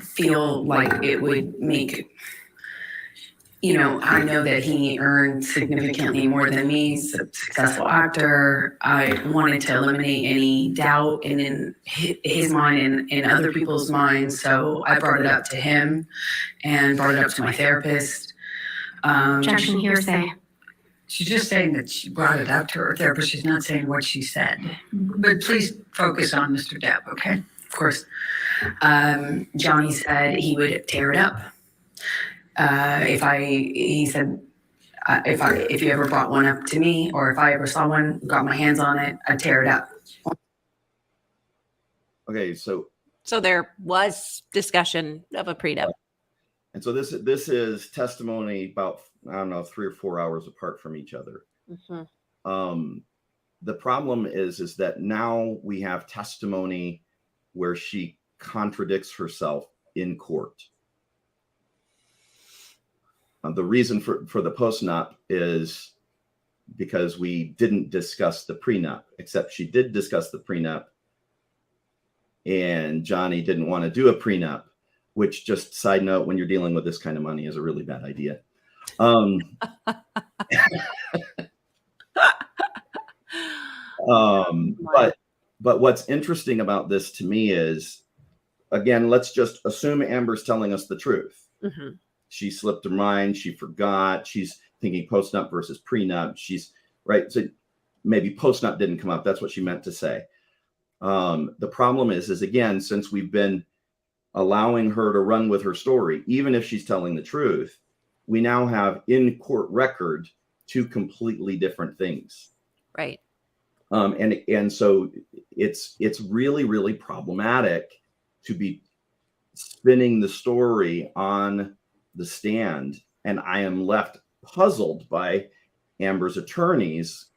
feel like it would make, I know that he earned significantly more than me. He's a successful actor. I wanted to eliminate any doubt in his mind and in other people's minds. So I brought it up to him and brought it up to my therapist. Objection, hearsay. She's just saying that she brought it up to her therapist. She's not saying what she said. But please focus on Mr. Depp, okay? Of course. Johnny said he would tear it up. He said, if you ever brought one up to me, or if I ever saw one, got my hands on it, I'd tear it up. Okay, so there was discussion of a prenup. and so this is testimony about, I don't know, 3 or 4 hours apart from each other. Mm-hmm. The problem is that now we have testimony where she contradicts herself in court. The reason for the postnup is because we didn't discuss the prenup, except she did discuss the prenup, and Johnny didn't want to do a prenup, which, just side note, when you're dealing with this kind of money, is a really bad idea. But what's interesting about this to me is, again, let's just assume Amber's telling us the truth. Mm-hmm. She slipped her mind. She forgot. She's thinking postnup versus prenup. She's right. So maybe postnup didn't come up. That's what she meant to say. The problem is again, since we've been allowing her to run with her story, even if she's telling the truth, we now have in court record 2 completely different things. Right. And so it's really, really problematic to be spinning the story on the stand, and I am left puzzled by Amber's attorneys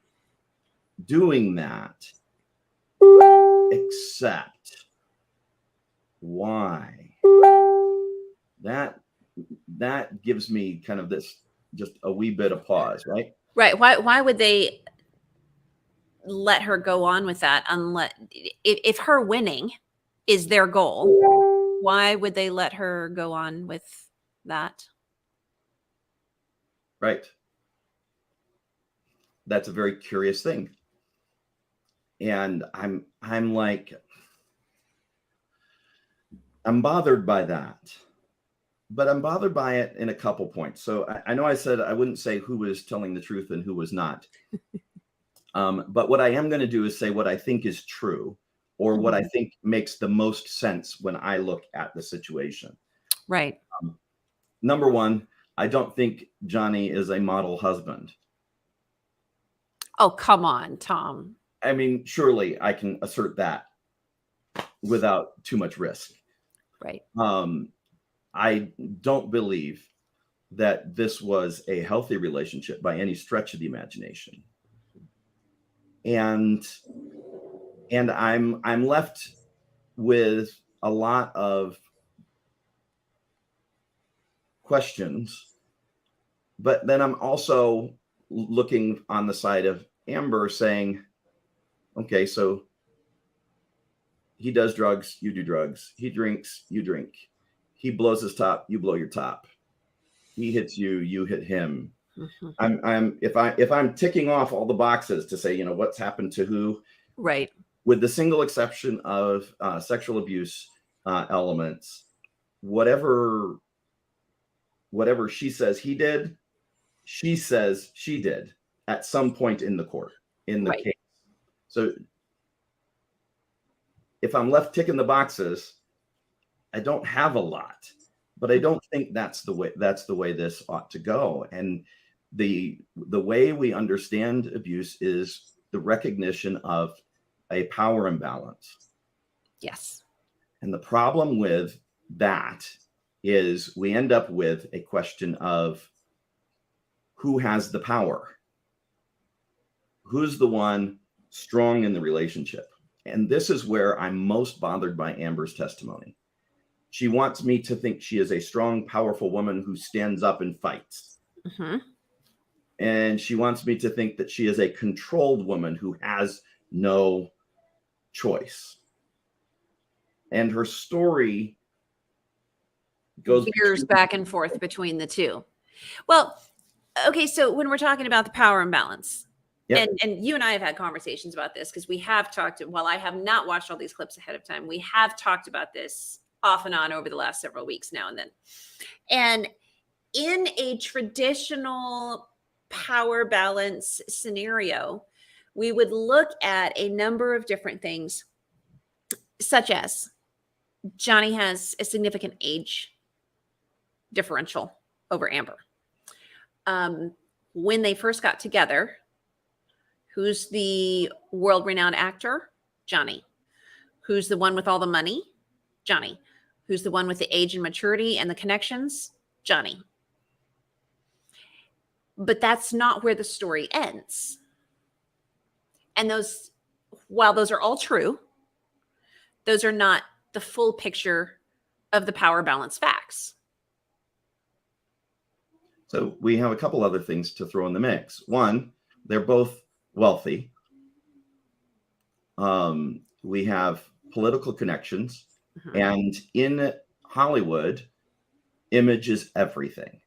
doing that. Except why? That gives me kind of this, just a wee bit of pause, right? Right. Why would they let her go on with that unless if her winning is their goal? Why would they let her go on with that? Right. That's a very curious thing. And I'm bothered by that, but I'm bothered by it in a couple points. So I know I said I wouldn't say who was telling the truth and who was not. But what I am going to do is say what I think is true, or what I think makes the most sense when I look at the situation. Right. Number one, I don't think Johnny is a model husband. Oh, come on, Tom. I mean, surely I can assert that without too much risk. Right. I don't believe that this was a healthy relationship by any stretch of the imagination. And I'm left with a lot of questions, but then I'm also looking on the side of Amber saying, okay, so he does drugs, you do drugs. He drinks, you drink. He blows his top, you blow your top. He hits you, you hit him. Mm-hmm. If I'm ticking off all the boxes to say, you know, what's happened to who, right, with the single exception of sexual abuse elements, whatever she says he did, she says she did at some point in the court, in the case. So if I'm left ticking the boxes, I don't have a lot, but I don't think that's the way this ought to go. And the way we understand abuse is the recognition of a power imbalance. Yes. And the problem with that is we end up with a question of who has the power? Who's the one strong in the relationship? And this is where I'm most bothered by Amber's testimony. She wants me to think she is a strong, powerful woman who stands up and fights. Mm-hmm. And she wants me to think that she is a controlled woman who has no choice. And her story goes Veers back and forth between the two. Well, okay, so when we're talking about the power imbalance, Yep. and you and I have had conversations about this because we have talked, while I have not watched all these clips ahead of time, we have talked about this off and on over the last several weeks now and then. And in a traditional power balance scenario, we would look at a number of different things, such as Johnny has a significant age differential over Amber. When they first got together, who's the world-renowned actor? Johnny. Who's the one with all the money? Johnny. Who's the one with the age and maturity and the connections? Johnny. But that's not where the story ends. And those, while those are all true, those are not the full picture of the power balance facts. So we have a couple other things to throw in the mix. One, they're both wealthy. We have political connections. Mm-hmm. And in Hollywood, image is everything.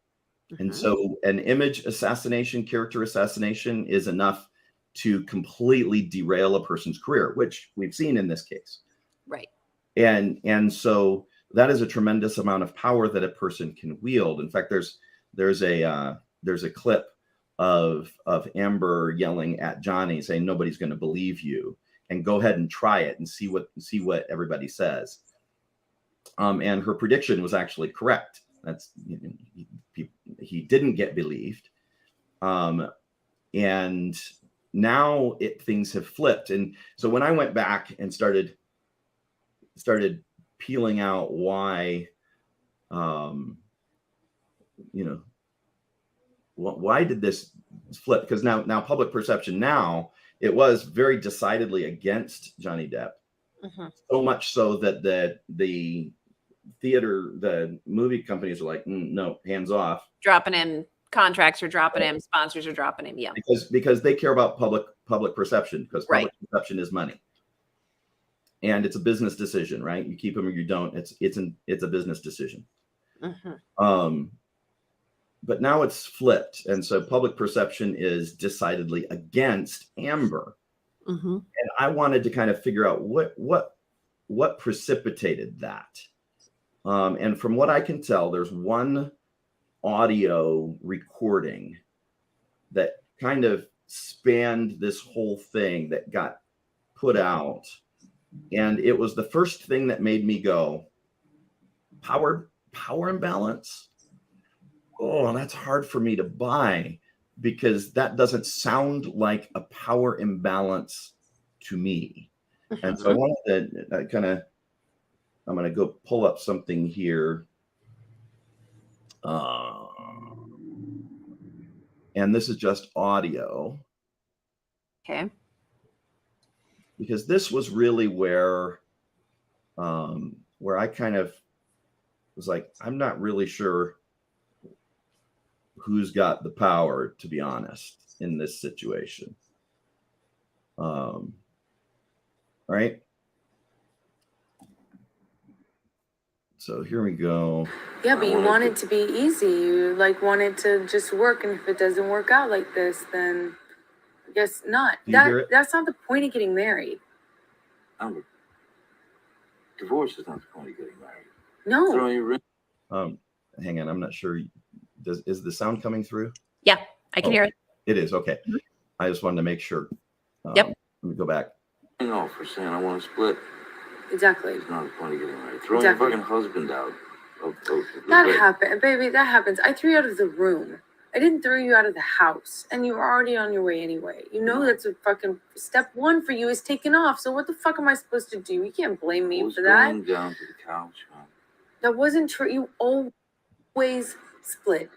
Mm-hmm. And so an image assassination, character assassination is enough to completely derail a person's career, which we've seen in this case. Right. And so that is a tremendous amount of power that a person can wield. In fact, there's a clip of Amber yelling at Johnny saying, "Nobody's going to believe you, and go ahead and try it and see what everybody says." And her prediction was actually correct. That's, he didn't get believed. And now things have flipped. And so when I went back and started peeling out why, why did this flip? Because now public perception, now it was very decidedly against Johnny Depp. Mm-hmm. So much so that the movie companies are like, no, hands off. Dropping in contracts or dropping in sponsors or dropping in, yeah. Because they care about public perception, because public perception is money. And it's a business decision, right? You keep them or you don't. It's a business decision. Mm-hmm. But now it's flipped. And so public perception is decidedly against Amber. Mm-hmm. And I wanted to kind of figure out what precipitated that. And from what I can tell, there's one audio recording that kind of spanned this whole thing that got put out. And it was the first thing that made me go, power imbalance? Oh, that's hard for me to buy, because that doesn't sound like a power imbalance to me. Mm-hmm. And so I wanted to I'm going to go pull up something here. And this is just audio. Okay. Because this was really where I kind of was like, I'm not really sure who's got the power, to be honest, in this situation. Right? So here we go. Yeah, but you want it to be easy. You want it to just work, and if it doesn't work out like this, then I guess not. That's not the point of getting married. Divorce is not the point of getting married. No. Throwing your ring. Hang on, I'm not sure. Is the sound coming through? Yeah, I can hear it. It is, okay. Mm-hmm. I just wanted to make sure. Yep. Let me go back. No, for saying I want to split. Exactly. It's not the point of getting married. Throwing your fucking husband out. That happened, baby. That happens. I threw you out of the room. I didn't throw you out of the house, and you were already on your way anyway. You know that's a fucking step one for you is taken off. So what the fuck am I supposed to do? You can't blame me for that. Going down to the couch, man. That wasn't true. You always split.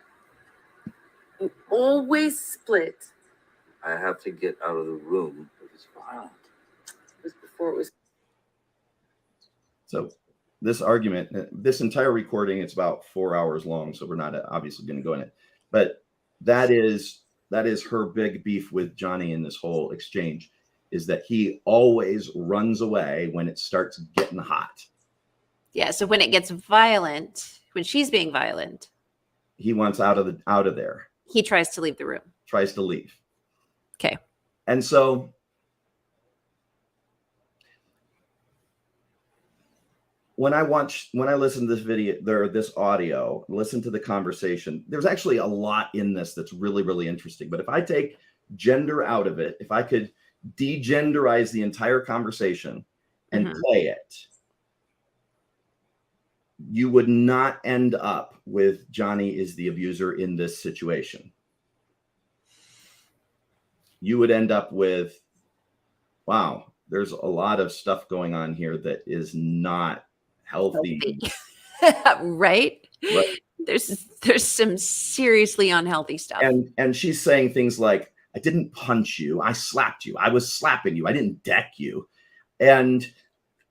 You always split. I have to get out of the room if it's violent. It was before it was. So this argument, this entire recording, it's about 4 hours long, so we're not obviously going to go in it. But that is her big beef with Johnny in this whole exchange, is that he always runs away when it starts getting hot. Yeah. So when it gets violent, when she's being violent, He wants out of there, he tries to leave the room. tries to leave. Okay. And so when I listen to this video, this audio, listen to the conversation, there's actually a lot in this that's really, really interesting. But if I take gender out of it, if I could degenderize the entire conversation and play it, you would not end up with Johnny is the abuser in this situation. You would end up with, wow, there's a lot of stuff going on here that is not healthy. Right? Right. There's some seriously unhealthy stuff. And she's saying things like, I didn't punch you, I slapped you, I was slapping you, I didn't deck you, and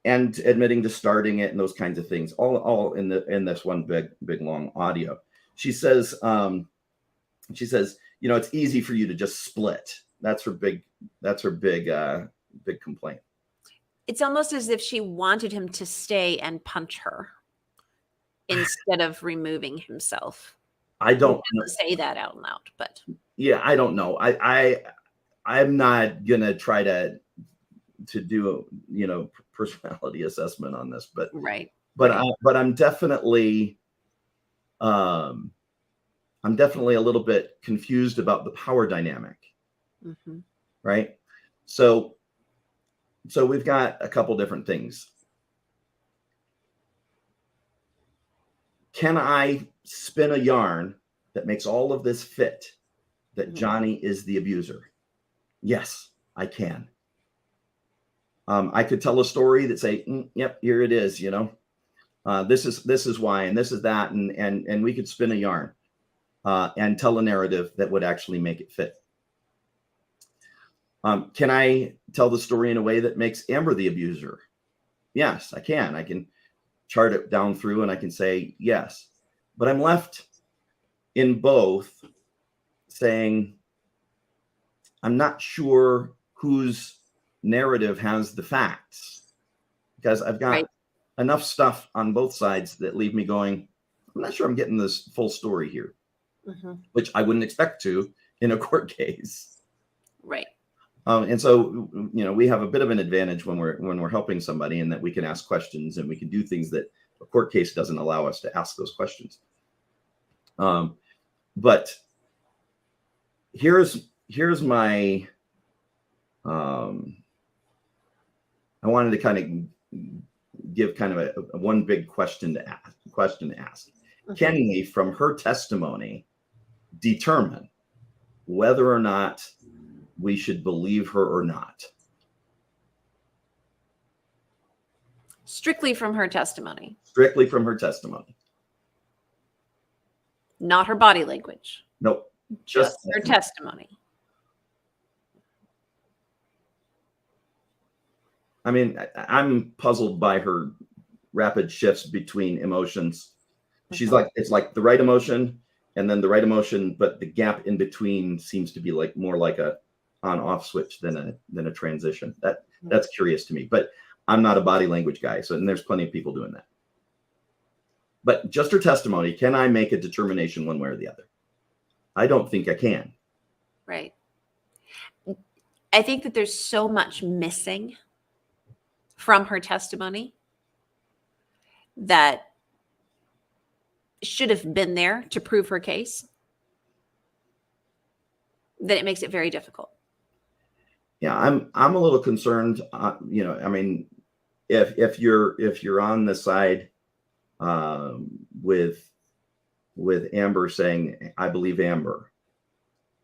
admitting to starting it and those kinds of things, all in this one big long audio. She says, you know, it's easy for you to just split. That's her big complaint. It's almost as if she wanted him to stay and punch her instead of removing himself. I don't say that out loud, but yeah, I don't know. I'm not gonna try to do a personality assessment on this, but right. I'm definitely a little bit confused about the power dynamic. Right. So we've got a couple different things. Can I spin a yarn that makes all of this fit, that Johnny is the abuser? Yes, I can. I could tell a story that say, yep, here it is, this is why, and this is that, and we could spin a yarn and tell a narrative that would actually make it fit. Can I tell the story in a way that makes Amber the abuser? Yes, I can. I can chart it down through and I can say yes. But I'm left in both saying, I'm not sure whose narrative has the facts, because I've got enough stuff on both sides that leave me going, I'm not sure I'm getting this full story here, which I wouldn't expect to in a court case. Right. And so, we have a bit of an advantage when we're helping somebody, in that we can ask questions and we can do things that a court case doesn't allow us to ask those questions. But here's my, I wanted to kind of give kind of a one big question to ask. Can we, from her testimony, determine whether or not we should believe her or not? Strictly from her testimony. Strictly from her testimony. Not her body language. Nope. Just her testimony. I mean, I'm puzzled by her rapid shifts between emotions. She's like, it's like the right emotion and then the right emotion, but the gap in between seems to be like more like a on-off switch than a transition. That's curious to me, but I'm not a body language guy. And there's plenty of people doing that. But just her testimony, can I make a determination one way or the other? I don't think I can. Right. I think that there's so much missing from her testimony that should have been there to prove her case, that it makes it very difficult. Yeah, I'm a little concerned. I mean, if you're on the side with Amber saying, I believe Amber,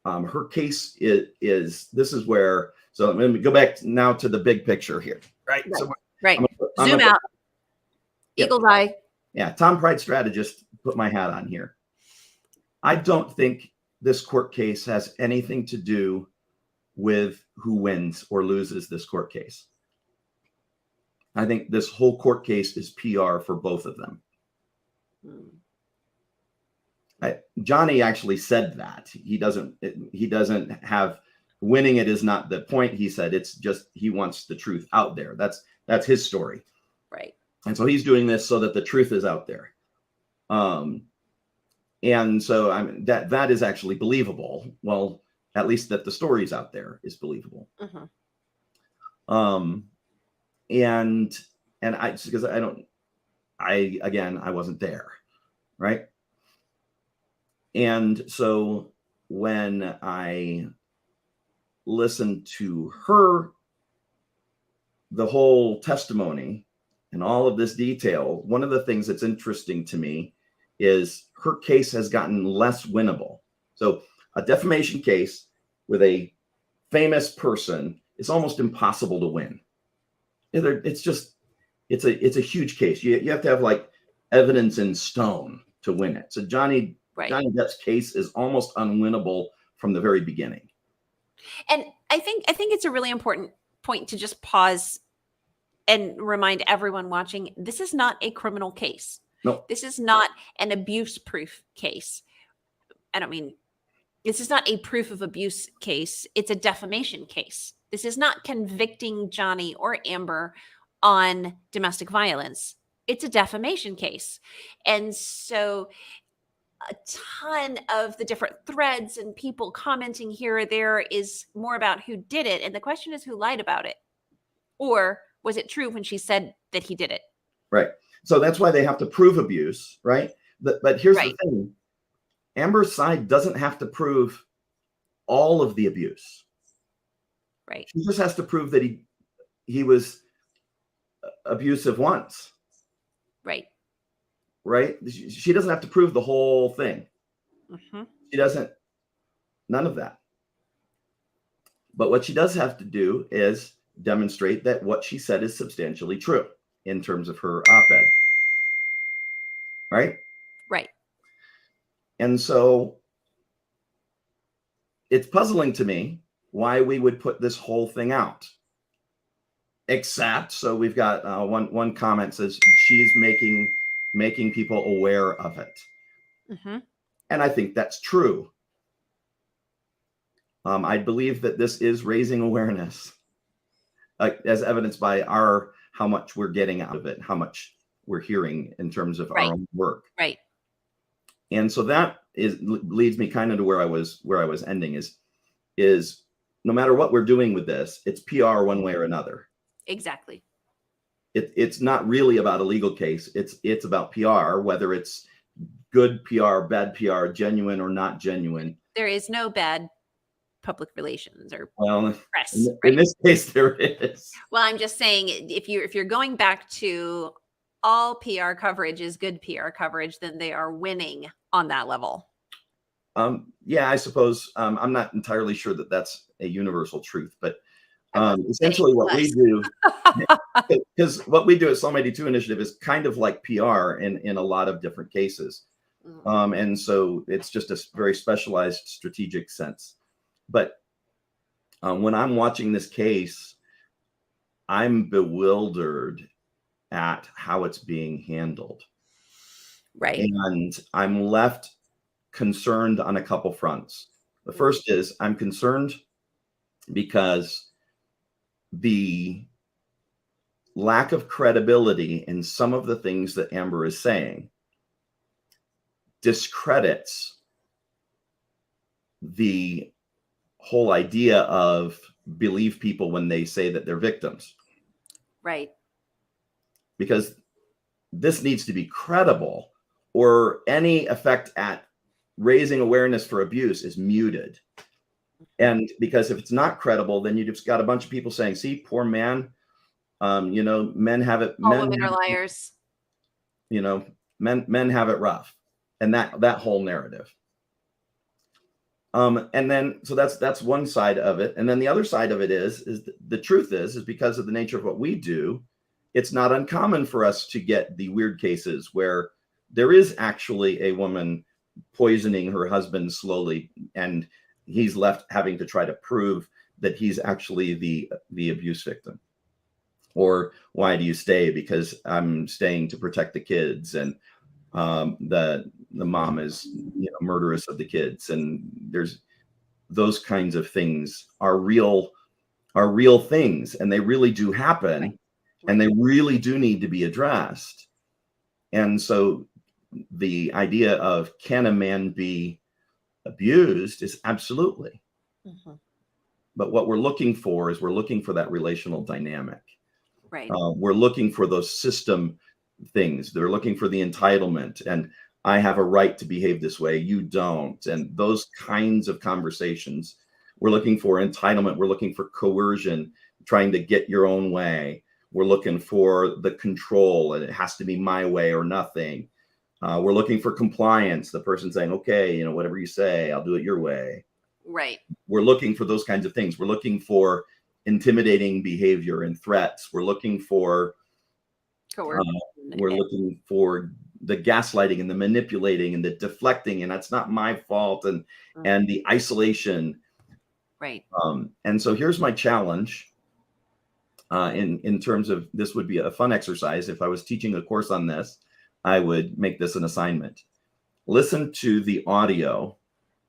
her case is this is where. So let me go back now to the big picture here, right? So right. Zoom out. Eagle's eye. Yeah, Tom Pride strategist, put my hat on here. I don't think this court case has anything to do with who wins or loses this court case. I think this whole court case is PR for both of them. Johnny actually said that he doesn't have winning. It is not the point. He said it's just he wants the truth out there. That's his story. Right. And so he's doing this so that the truth is out there. And so that is actually believable. Well, at least that the story's out there is believable. And I, because I wasn't there. Right. And so when I listened to her, the whole testimony and all of this detail, one of the things that's interesting to me is her case has gotten less winnable. So a defamation case with a famous person is almost impossible to win. It's a huge case. You have to have like evidence in stone to win it. So Johnny Depp's case is almost unwinnable from the very beginning. And I think it's a really important point to just pause and remind everyone watching, this is not a criminal case. No. This is not an abuse proof case. I don't mean, this is not a proof of abuse case. It's a defamation case. This is not convicting Johnny or Amber on domestic violence. It's a defamation case. And so a ton of the different threads and people commenting here or there is more about who did it. And the question is, who lied about it? Or was it true when she said that he did it? Right. So that's why they have to prove abuse, right? But here's the thing. Amber's side doesn't have to prove all of the abuse. Right. She just has to prove that he was abusive once. Right. Right? She doesn't have to prove the whole thing. She doesn't, none of that. But what she does have to do is demonstrate that what she said is substantially true in terms of her op-ed. Right? Right. And so it's puzzling to me why we would put this whole thing out. Except, so we've got one comment says she's making people aware of it. And I think that's true. I believe that this is raising awareness, as evidenced by how much we're getting out of it, how much we're hearing in terms of our own work. Right. And so that leads me kind of to where I was ending is no matter what we're doing with this, it's PR one way or another. Exactly. It's not really about a legal case. It's about PR, whether it's good PR, bad PR, genuine or not genuine. There is no bad public relations or press. In this case, there is. Well, I'm just saying, if you're going back to all PR coverage is good PR coverage, then they are winning on that level. Yeah, I suppose I'm not entirely sure that that's a universal truth, but essentially what we do, because what we do at Psalm 82 Initiative is kind of like PR in a lot of different cases. And so it's just a very specialized strategic sense. But when I'm watching this case, I'm bewildered at how it's being handled. Right. And I'm left concerned on a couple fronts. The first is I'm concerned because the lack of credibility in some of the things that Amber is saying discredits the whole idea of believe people when they say that they're victims. Right. Because this needs to be credible, or any effect at raising awareness for abuse is muted. And because if it's not credible, then you just got a bunch of people saying, see, poor man, men have it. All women are liars. Men have it rough. And that whole narrative. And then, so that's one side of it. And then the other side of it is the truth is because of the nature of what we do, it's not uncommon for us to get the weird cases where there is actually a woman poisoning her husband slowly, and he's left having to try to prove that he's actually the abuse victim. Or why do you stay? Because I'm staying to protect the kids. And the the mom is, murderous of the kids, and there's those kinds of things are real things, and they really do happen. Right. And they really do need to be addressed. And so the idea of can a man be abused is absolutely. But what we're looking for is that relational dynamic. Right. We're looking for those system things. They're looking for the entitlement, and I have a right to behave this way, you don't. And those kinds of conversations. We're looking for entitlement. We're looking for coercion, trying to get your own way. We're looking for the control, and it has to be my way or nothing. We're looking for compliance. The person saying, okay, whatever you say, I'll do it your way. Right. We're looking for those kinds of things. We're looking for intimidating behavior and threats. We're looking for looking for the gaslighting and the manipulating and the deflecting, and that's not my fault, and the isolation. Right. And so here's my challenge. In terms of, this would be a fun exercise. If I was teaching a course on this, I would make this an assignment. Listen to the audio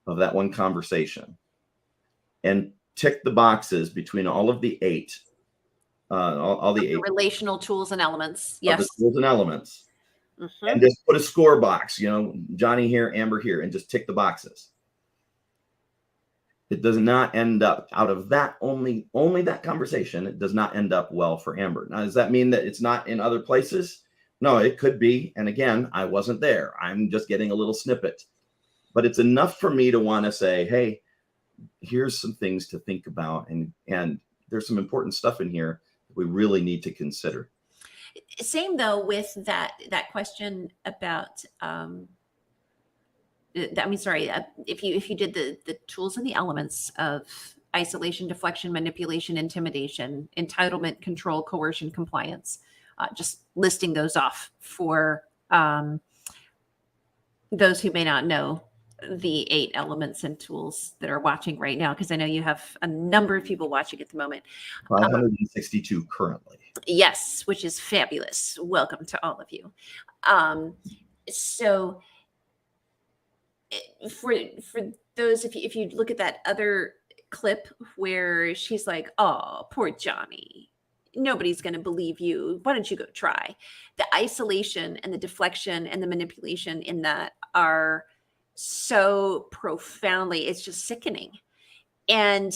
of that one conversation and tick the boxes between all of the 8, all the 8 relational tools and elements. of Yes. the tools and elements, and just put a score box, Johnny here, Amber here, and just tick the boxes. It does not end up, out of that only that conversation, it does not end up well for Amber. Now, does that mean that it's not in other places? No, it could be. And again, I wasn't there. I'm just getting a little snippet. But it's enough for me to want to say, hey, here's some things to think about. And there's some important stuff in here that we really need to consider. Same though with that question about if you did the tools and the elements of isolation, deflection, manipulation, intimidation, entitlement, control, coercion, compliance, just listing those off for those who may not know the 8 elements and tools that are watching right now, because I know you have a number of people watching at the moment. 562 currently. Yes, which is fabulous. Welcome to all of you. So for those, if you look at that other clip where she's like, oh, poor Johnny, nobody's going to believe you, why don't you go try? The isolation and the deflection and the manipulation in that are so profoundly, it's just sickening. And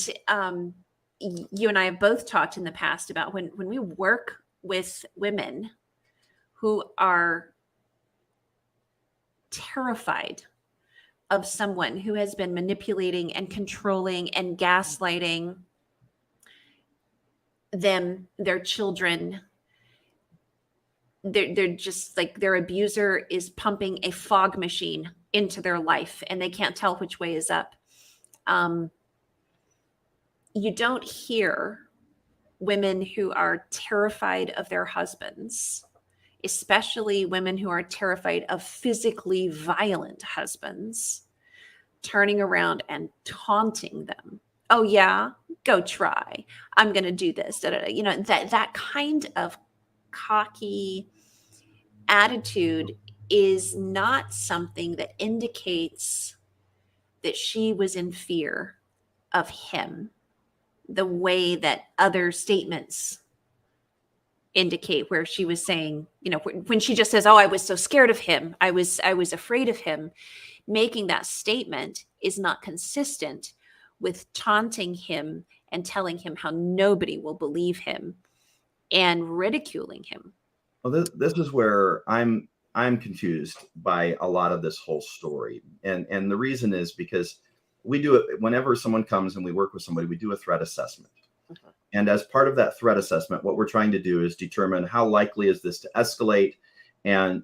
you and I have both talked in the past about when we work with women who are terrified of someone who has been manipulating and controlling and gaslighting them, their children. They're just like, their abuser is pumping a fog machine into their life and they can't tell which way is up. You don't hear women who are terrified of their husbands, especially women who are terrified of physically violent husbands, turning around and taunting them. Oh yeah, go try. I'm going to do this. That kind of cocky attitude is not something that indicates that she was in fear of him the way that other statements indicate, where she was saying, when she just says, oh, I was so scared of him, I was afraid of him, making that statement is not consistent with taunting him and telling him how nobody will believe him and ridiculing him. Well, this is where I'm confused by a lot of this whole story. And the reason is because we do it whenever someone comes and we work with somebody, we do a threat assessment. Okay. And as part of that threat assessment, what we're trying to do is determine how likely is this to escalate and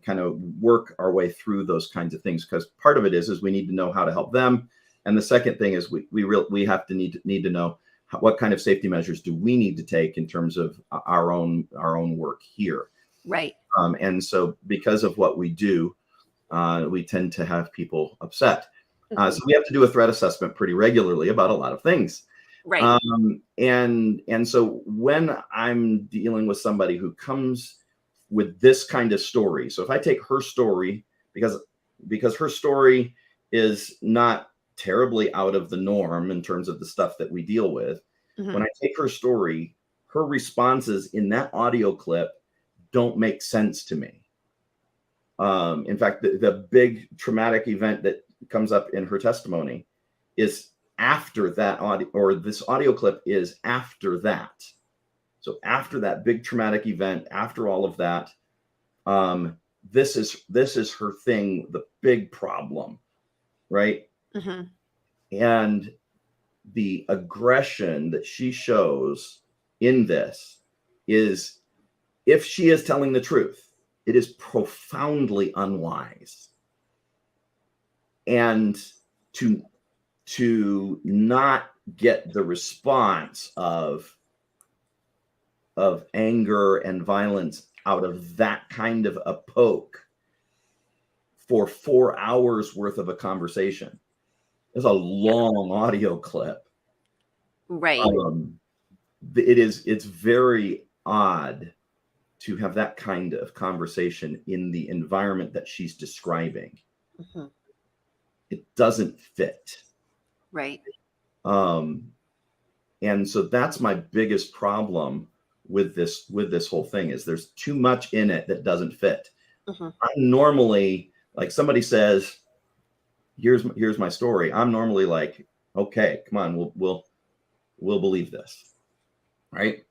kind of work our way through those kinds of things. Because part of it is we need to know how to help them. And the second thing is we have to need to know what kind of safety measures do we need to take in terms of our own work here. Right. And so because of what we do, we tend to have people upset. So we have to do a threat assessment pretty regularly about a lot of things. Right. And so when I'm dealing with somebody who comes with this kind of story, so if I take her story, because her story is not terribly out of the norm in terms of the stuff that we deal with. Mhm. When I take her story, her responses in that audio clip don't make sense to me. In fact, the big traumatic event that comes up in her testimony is after that audio, or this audio clip is after that. So after that big traumatic event, after all of that, this is her thing, the big problem, right? Mhm. And the aggression that she shows in this is, if she is telling the truth, it is profoundly unwise. And to not get the response of anger and violence out of that kind of a poke for 4 hours worth of a conversation. It's a long audio clip. Right. It's very odd to have that kind of conversation in the environment that she's describing. Mhm. It doesn't fit. Right. And so that's my biggest problem with this whole thing, is there's too much in it that doesn't fit. Mhm. I'm normally, like, somebody says, here's my story, I'm normally like, okay, come on, we'll believe this, right?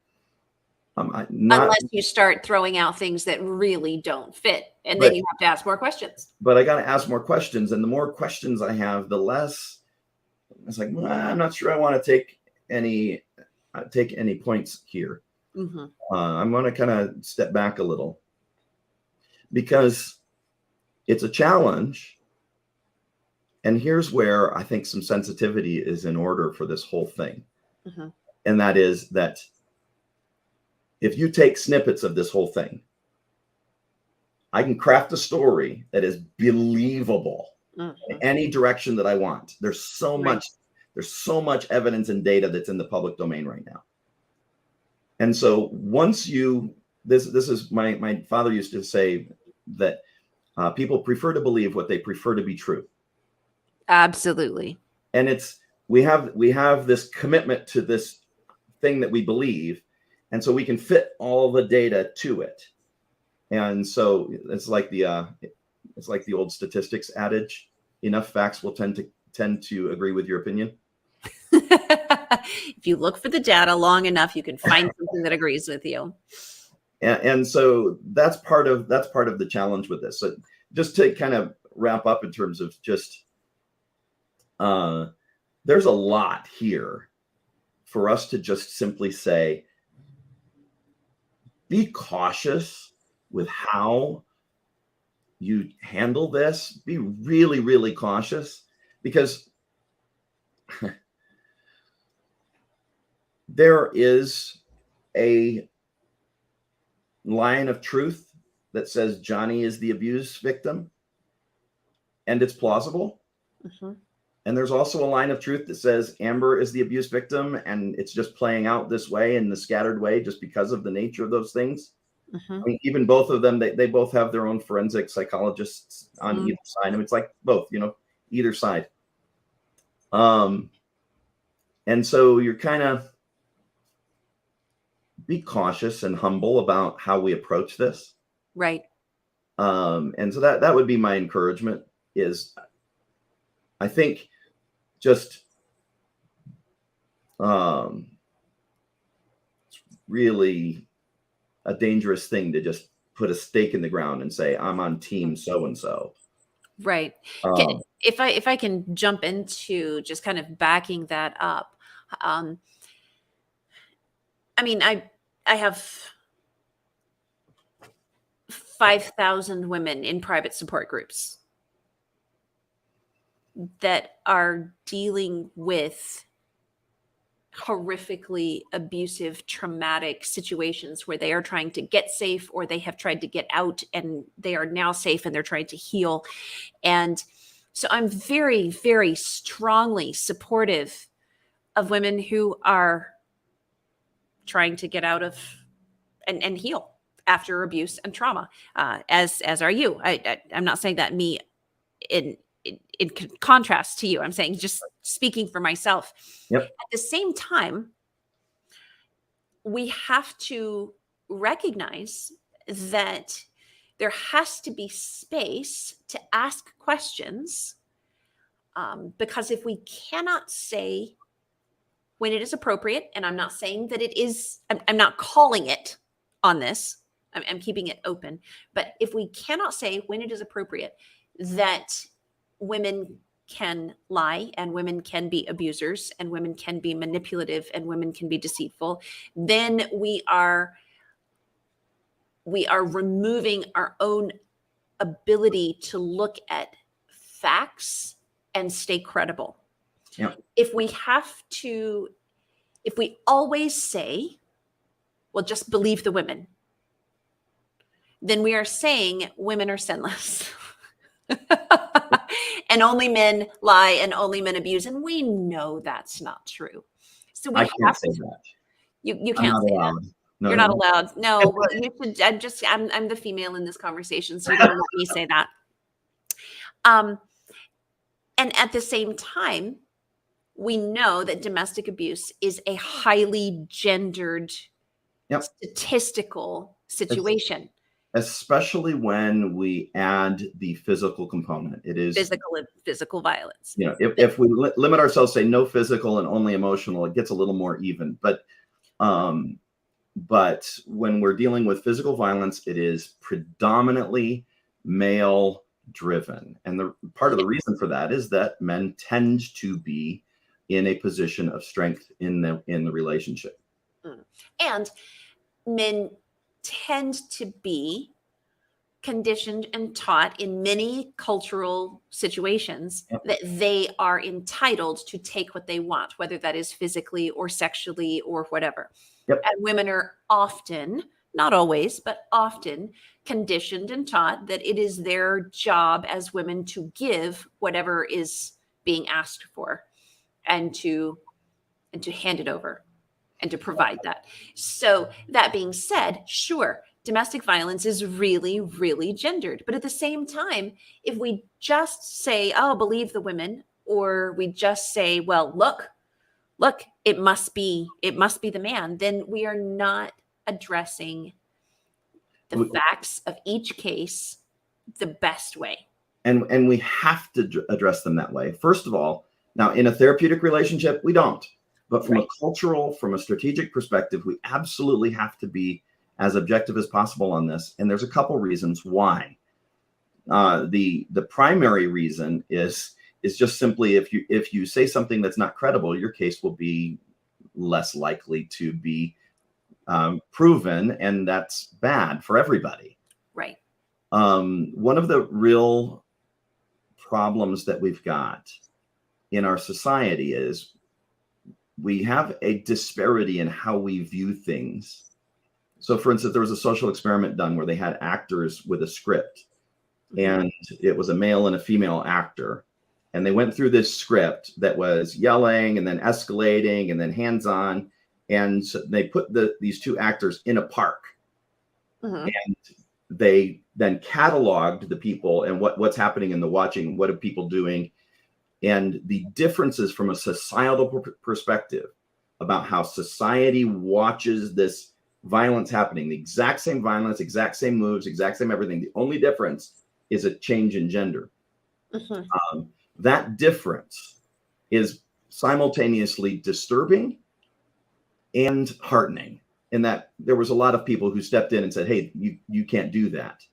Unless you start throwing out things that really don't fit, and then But- you have to ask more questions. but I got to ask more questions, and the more questions I have, the less it's like, well, I'm not sure I want to take any points here. Mhm. I'm going to kind of step back a little, because it's a challenge. And here's where I think some sensitivity is in order for this whole thing. Mhm. And that is that if you take snippets of this whole thing, I can craft a story that is believable in Mhm. any direction that I want. There's so Right. much evidence and data that's in the public domain right now. And so once this is, my father used to say that people prefer to believe what they prefer to be true. Absolutely. And we have this commitment to this thing that we believe, and so we can fit all the data to it. And so it's like the old statistics adage: enough facts will tend to agree with your opinion. If you look for the data long enough, you can find something that agrees with you. And so that's part of the challenge with this. So just to kind of wrap up in terms of just there's a lot here for us to just simply say, be cautious with how you handle this. Be really, really cautious, because there is a line of truth that says Johnny is the abuse victim, and it's plausible. Mhm. And there's also a line of truth that says Amber is the abuse victim, and it's just playing out this way in the scattered way just because of the nature of those things. Mhm. I mean, even both of them, they both have their own forensic psychologists on either side. I mean, it's like both, either side. And so you're kind of, be cautious and humble about how we approach this. Right. And so that would be my encouragement, is I think just it's really a dangerous thing to just put a stake in the ground and say, I'm on team so and so. Right. If I can jump into just kind of backing that up. I mean, I have 5,000 women in private support groups that are dealing with horrifically abusive, traumatic situations where they are trying to get safe, or they have tried to get out and they are now safe and they're trying to heal. And so I'm very, very strongly supportive of women who are trying to get out of and heal. after abuse and trauma, as are you. I'm not saying that me in contrast to you. I'm saying just speaking for myself. Yep. At the same time, we have to recognize that there has to be space to ask questions, because if we cannot say when it is appropriate, and I'm not saying that it is, I'm not calling it on this, I'm keeping it open, but if we cannot say when it is appropriate that women can lie and women can be abusers and women can be manipulative and women can be deceitful, then we are removing our own ability to look at facts and stay credible. Yeah. If we always say, well, just believe the women, then we are saying women are sinless. And only men lie and only men abuse. And we know that's not true. So we I can't say that. You I'm can't not say allowed. that. No, You're no, not no. allowed. No, well, you should. I'm the female in this conversation, so you don't let me say that. And at the same time, we know that domestic abuse is a highly gendered, Yep. statistical situation. Especially when we add the physical component. It is Physical violence. You know, if we limit ourselves, say no physical and only emotional, it gets a little more even. But when we're dealing with physical violence, it is predominantly male driven. And the part of the reason for that is that men tend to be in a position of strength in the relationship. And men tend to be conditioned and taught in many cultural situations that they are entitled to take what they want, whether that is physically or sexually or whatever. Yep. And women are often, not always, but often conditioned and taught that it is their job as women to give whatever is being asked for and to hand it over and to provide that. So that being said, sure, domestic violence is really, really gendered. But at the same time, if we just say, oh, believe the women, or we just say, well, look, it must be the man, then we are not addressing the facts of each case the best way. And we have to address them that way. First of all, now in a therapeutic relationship, we don't. But from a cultural, from a strategic perspective, we absolutely have to be as objective as possible on this. And there's a couple reasons why. The primary reason is just simply if you say something that's not credible, your case will be less likely to be proven, and that's bad for everybody. Right. One of the real problems that we've got in our society is we have a disparity in how we view things. So for instance, there was a social experiment done where they had actors with a script, and it was a male and a female actor. And they went through this script that was yelling and then escalating and then hands-on. And so they put these two actors in a park. And they then cataloged the people and what's happening in the watching, what are people doing, and the differences from a societal perspective about how society watches this violence happening, the exact same violence, exact same moves, exact same everything. The only difference is a change in gender. That difference is simultaneously disturbing and heartening, in that there was a lot of people who stepped in and said, hey, you can't do that.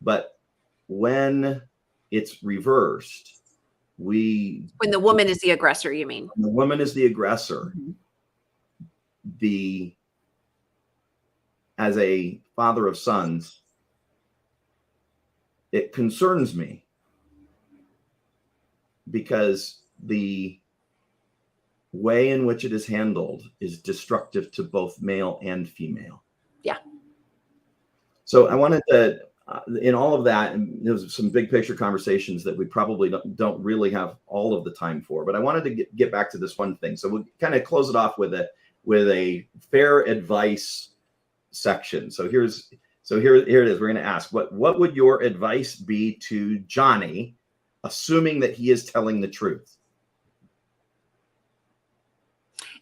But when it's reversed, when the woman is the aggressor, you mean? The woman is the aggressor. As a father of sons, it concerns me because the way in which it is handled is destructive to both male and female. Yeah. So I wanted to, in all of that, and there's some big picture conversations that we probably don't really have all of the time for, but I wanted to get back to this one thing. So we'll kind of close it off with a fair advice section. So here's So here it is. We're going to ask, what would your advice be to Johnny, assuming that he is telling the truth?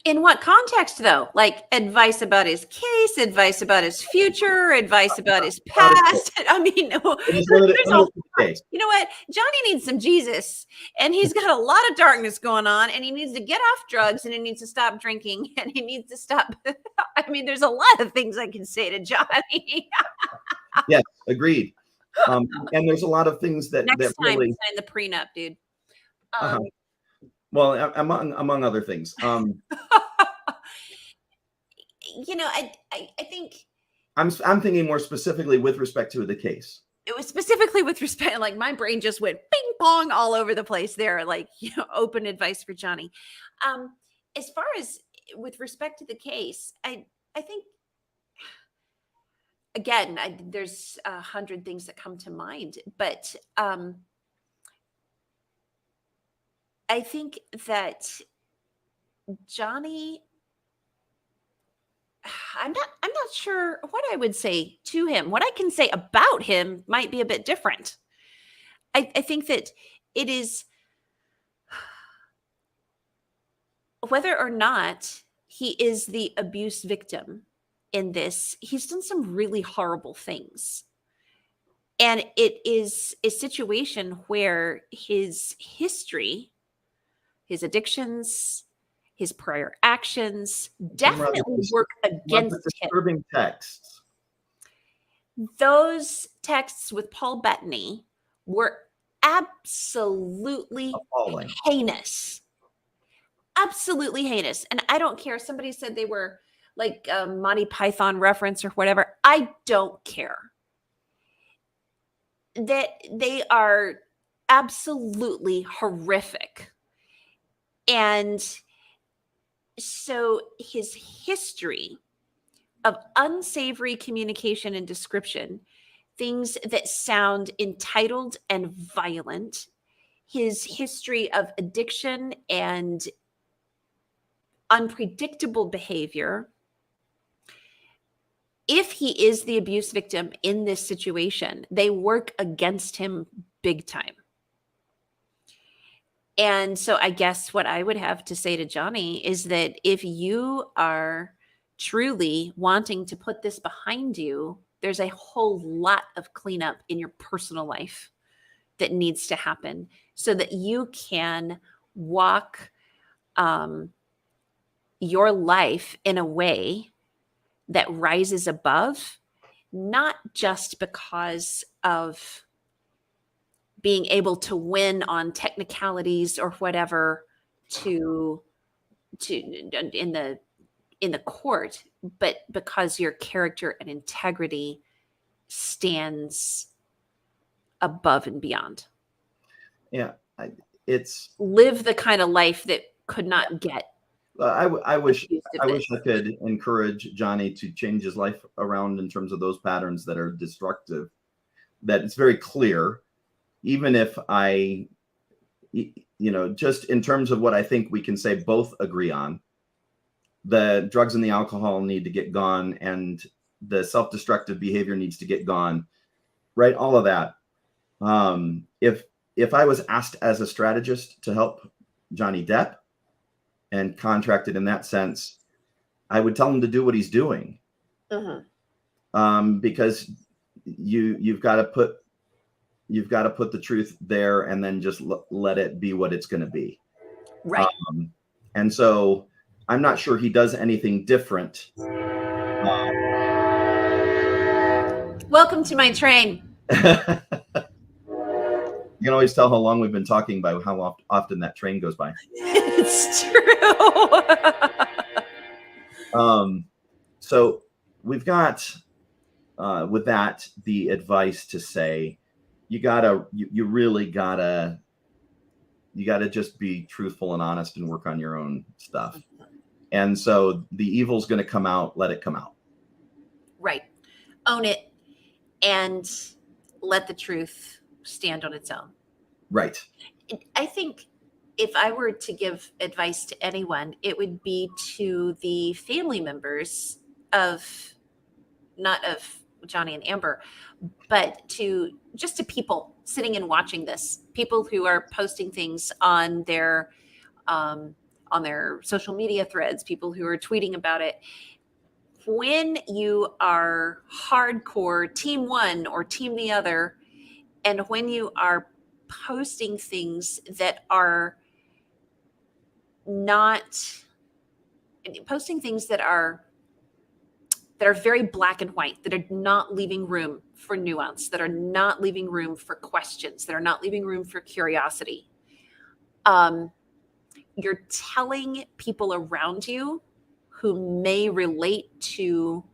In what context, though? Like advice about his case, advice about his future, advice about his past. I mean, there's a you know what? Johnny needs some Jesus, and he's got a lot of darkness going on, and he needs to get off drugs, and he needs to stop drinking, and he needs to stop. I mean, there's a lot of things I can say to Johnny. Yes, agreed. And there's a lot of things that Next that time, really sign the prenup, dude. well, among other things. You know, I think I'm thinking more specifically with respect to the case. it was specifically with respect, like my brain just went ping pong all over the place there, like, you know, open advice for Johnny. As far as with respect to the case, I think, again, there's 100 things that come to mind, but I think that Johnny, I'm not sure what I would say to him. What I can say about him might be a bit different. I think that it is whether or not he is the abuse victim in this, he's done some really horrible things. And it is a situation where his history, his addictions, his prior actions definitely work against him. Disturbing texts. Those texts with Paul Bettany were absolutely Appalling. heinous. Absolutely heinous. And I don't care. Somebody said they were like a Monty Python reference or whatever. I don't care. That they are absolutely horrific. And so his history of unsavory communication and description, things that sound entitled and violent, his history of addiction and unpredictable behavior, if he is the abuse victim in this situation, they work against him big time. And so I guess what I would have to say to Johnny is that if you are truly wanting to put this behind you, there's a whole lot of cleanup in your personal life that needs to happen so that you can walk your life in a way that rises above, not just because of being able to win on technicalities or whatever to in the court, but because your character and integrity stands above and beyond. Yeah, it's live the kind of life that could not get. I wish I could encourage Johnny to change his life around in terms of those patterns that are destructive. That it's very clear, even if I, just in terms of what I think we can say both agree on, the drugs and the alcohol need to get gone, and the self-destructive behavior needs to get gone, right? All of that. If I was asked as a strategist to help Johnny Depp and contracted in that sense, I would tell him to do what he's doing. Because you've got to put the truth there and then just let it be what it's going to be. Right. And so I'm not sure he does anything different. Welcome to my train. You can always tell how long we've been talking by how often that train goes by. It's true. So we've got with that the advice to say you really gotta just be truthful and honest and work on your own stuff. And so the evil's going to come out, let it come out. Right. Own it and let the truth stand on its own. Right. I think if I were to give advice to anyone, it would be to the family members of Johnny and Amber, but to people sitting and watching this, people who are posting things on their social media threads, people who are tweeting about it. When you are hardcore team one or team the other, and when you are posting things that are very black and white, that are not leaving room for nuance, that are not leaving room for questions, that are not leaving room for curiosity, you're telling people around you who may relate to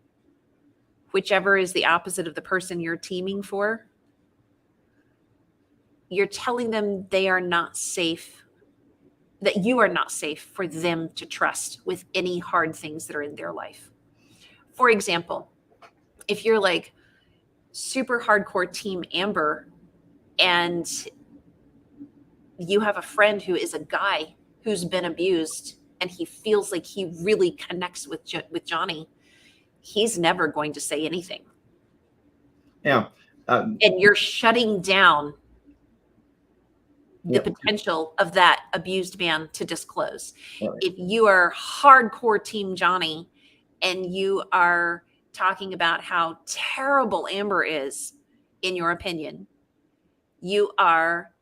whichever is the opposite of the person you're teaming for, you're telling them they are not safe, that you are not safe for them to trust with any hard things that are in their life. For example, if you're like super hardcore team Amber and you have a friend who is a guy who's been abused and he feels like he really connects with Johnny, he's never going to say anything. Yeah. And you're shutting down the potential of that abused man to disclose. Right. If you are hardcore team Johnny and you are talking about how terrible Amber is, in your opinion, you are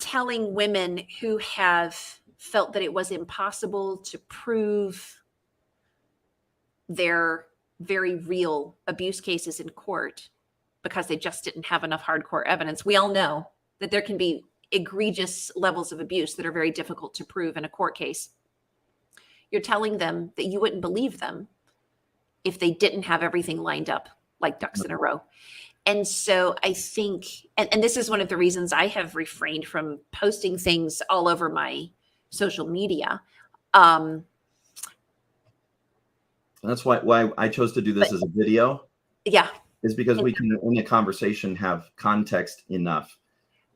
telling women who have felt that it was impossible to prove their very real abuse cases in court because they just didn't have enough hardcore evidence. We all know that there can be egregious levels of abuse that are very difficult to prove in a court case. You're telling them that you wouldn't believe them if they didn't have everything lined up like ducks in a row. And so I think, and this is one of the reasons I have refrained from posting things all over my social media. That's why I chose to do this as a video. Yeah. Is because we can, in a conversation, have context enough.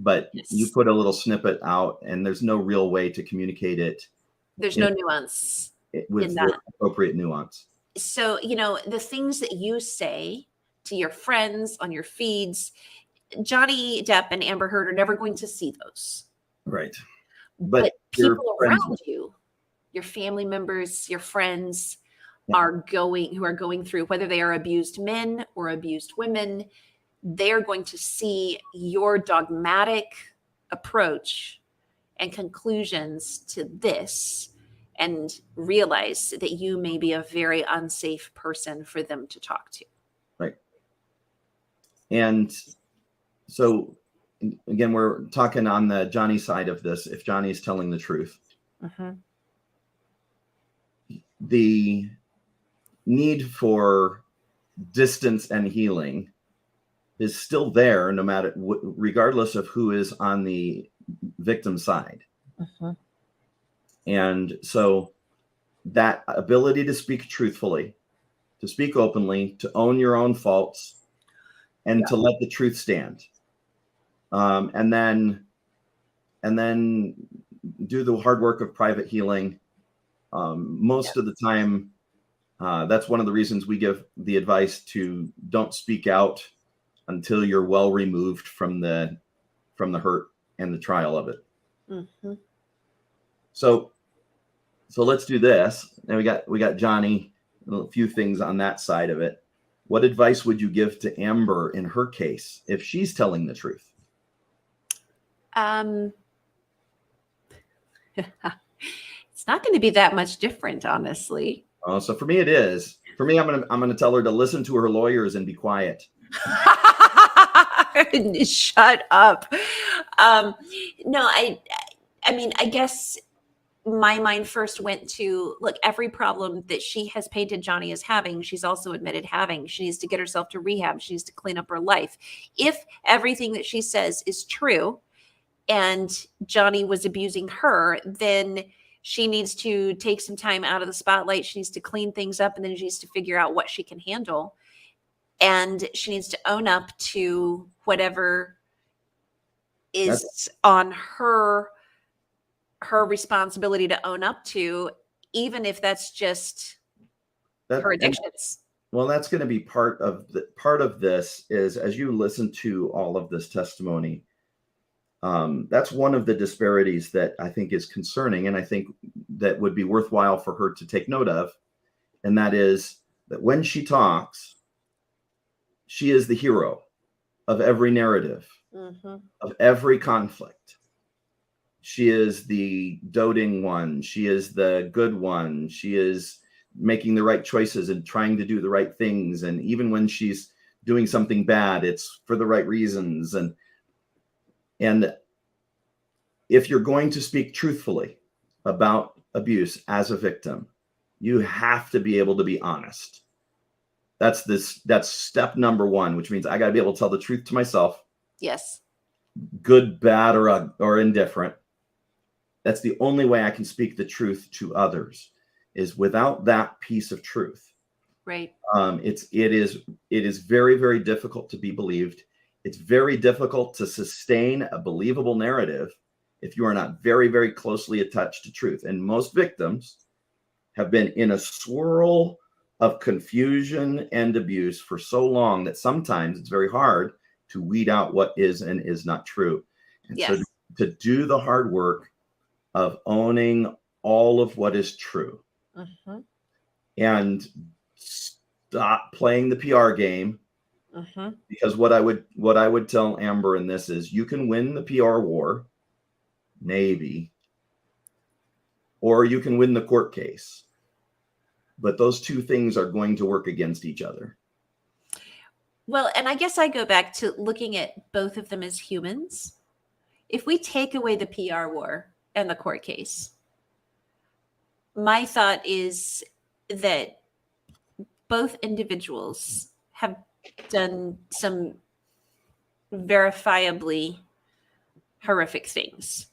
But Yes. you put a little snippet out and there's no real way to communicate it. There's no nuance with in the that. appropriate nuance. So, the things that you say to your friends on your feeds, Johnny Depp and Amber Heard are never going to see those. Right. But your people friends around you, your family members, your friends, Yeah. are going through, whether they are abused men or abused women, they're going to see your dogmatic approach and conclusions to this and realize that you may be a very unsafe person for them to talk to. Right. And so, again, we're talking on the Johnny side of this. If Johnny's telling the truth, the need for distance and healing is still there, no matter regardless of who is on the victim side. And so that ability to speak truthfully, to speak openly, to own your own faults, and to let the truth stand, and then do the hard work of private healing. Most of the time, that's one of the reasons we give the advice to don't speak out until you're well removed from the hurt and the trial of it. So let's do this. And we got Johnny, a few things on that side of it. What advice would you give to Amber in her case if she's telling the truth? It's not going to be that much different, honestly. So for me, it is. For me, I'm gonna tell her to listen to her lawyers and be quiet. Shut up. No, I mean, I guess my mind first went to, look, every problem that she has painted Johnny as having, she's also admitted having. She needs to get herself to rehab. She needs to clean up her life. If everything that she says is true and Johnny was abusing her, then she needs to take some time out of the spotlight. She needs to clean things up, and then she needs to figure out what she can handle. And she needs to own up to whatever is on her responsibility to own up to, even if that's just her addictions. Well, that's going to be part of this is as you listen to all of this testimony. That's one of the disparities that I think is concerning, and I think that would be worthwhile for her to take note of. And that is that when she talks, she is the hero of every narrative, of every conflict. She is the doting one. She is the good one. She is making the right choices and trying to do the right things. And even when she's doing something bad, it's for the right reasons. And if you're going to speak truthfully about abuse as a victim, you have to be able to be honest. That's step number one, which means I got to be able to tell the truth to myself. Yes. Good, bad, or indifferent. That's the only way I can speak the truth to others, is without that piece of truth. Right. It is very, very difficult to be believed. It's very difficult to sustain a believable narrative if you are not very, very closely attached to truth. And most victims have been in a swirl of confusion and abuse for so long that sometimes it's very hard to weed out what is and is not true. And Yes. so to do the hard work of owning all of what is true and stop playing the PR game. Because what I would tell Amber in this is you can win the PR war, maybe, or you can win the court case. But those two things are going to work against each other. Well, and I guess I go back to looking at both of them as humans. If we take away the PR war and the court case, my thought is that both individuals have done some verifiably horrific things.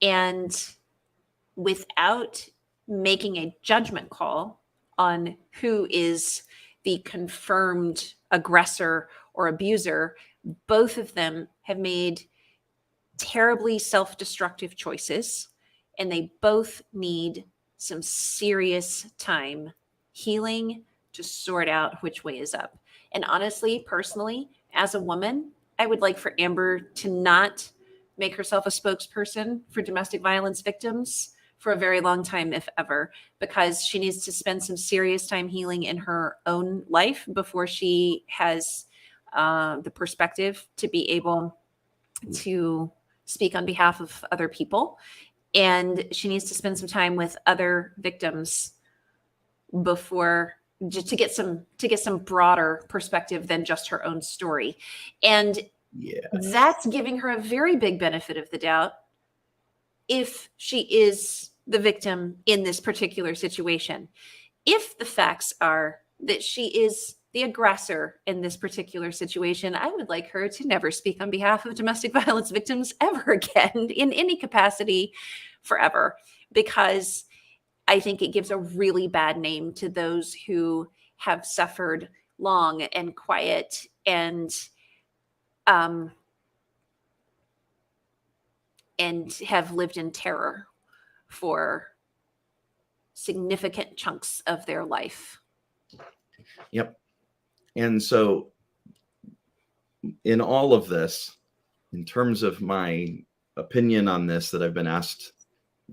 And without making a judgment call on who is the confirmed aggressor or abuser, both of them have made terribly self-destructive choices, and they both need some serious time healing to sort out which way is up. And honestly, personally, as a woman, I would like for Amber to not make herself a spokesperson for domestic violence victims for a very long time, if ever, because she needs to spend some serious time healing in her own life before she has the perspective to be able to speak on behalf of other people. And she needs to spend some time with other victims before, just to get some broader perspective than just her own story. And that's giving her a very big benefit of the doubt if she is the victim in this particular situation. If the facts are that she is the aggressor in this particular situation, I would like her to never speak on behalf of domestic violence victims ever again in any capacity forever, because I think it gives a really bad name to those who have suffered long and quiet and have lived in terror for significant chunks of their life. Yep. And so in all of this, in terms of my opinion on this that I've been asked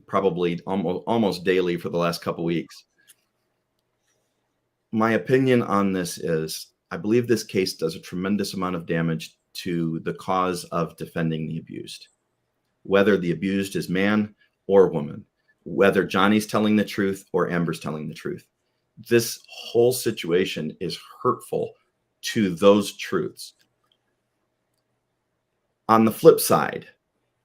probably almost daily for the last couple weeks, my opinion on this is I believe this case does a tremendous amount of damage to the cause of defending the abused, whether the abused is man or woman, whether Johnny's telling the truth or Amber's telling the truth. This whole situation is hurtful to those truths. On the flip side,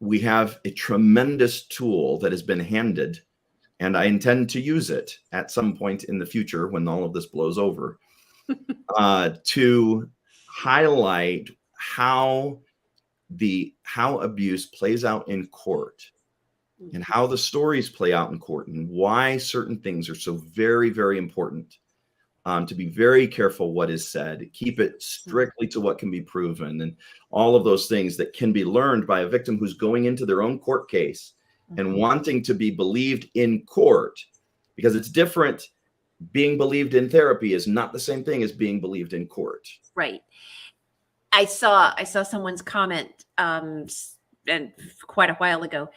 we have a tremendous tool that has been handed, and I intend to use it at some point in the future when all of this blows over, to highlight how abuse plays out in court and how the stories play out in court and why certain things are so very, very important. To be very careful what is said, keep it strictly to what can be proven, and all of those things that can be learned by a victim who's going into their own court case and wanting to be believed in court, because it's different being believed in therapy is not the same thing as being believed in court. Right. I saw someone's comment and quite a while ago,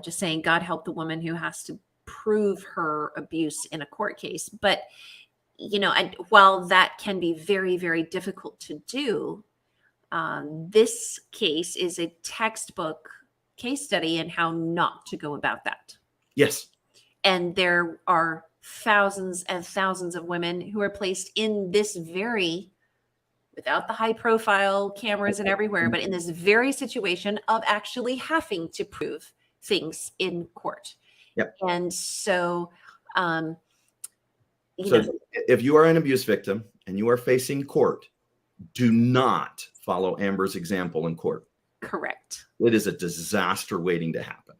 just saying, God help the woman who has to prove her abuse in a court case. But, you know, and while that can be very, very difficult to do, this case is a textbook case study in how not to go about that. Yes. And there are thousands and thousands of women who are placed in this very, without the high profile cameras and everywhere, but in this very situation of actually having to prove things in court. Yep. And so, you So know, if you are an abuse victim and you are facing court, do not follow Amber's example in court. correct. It is a disaster waiting to happen.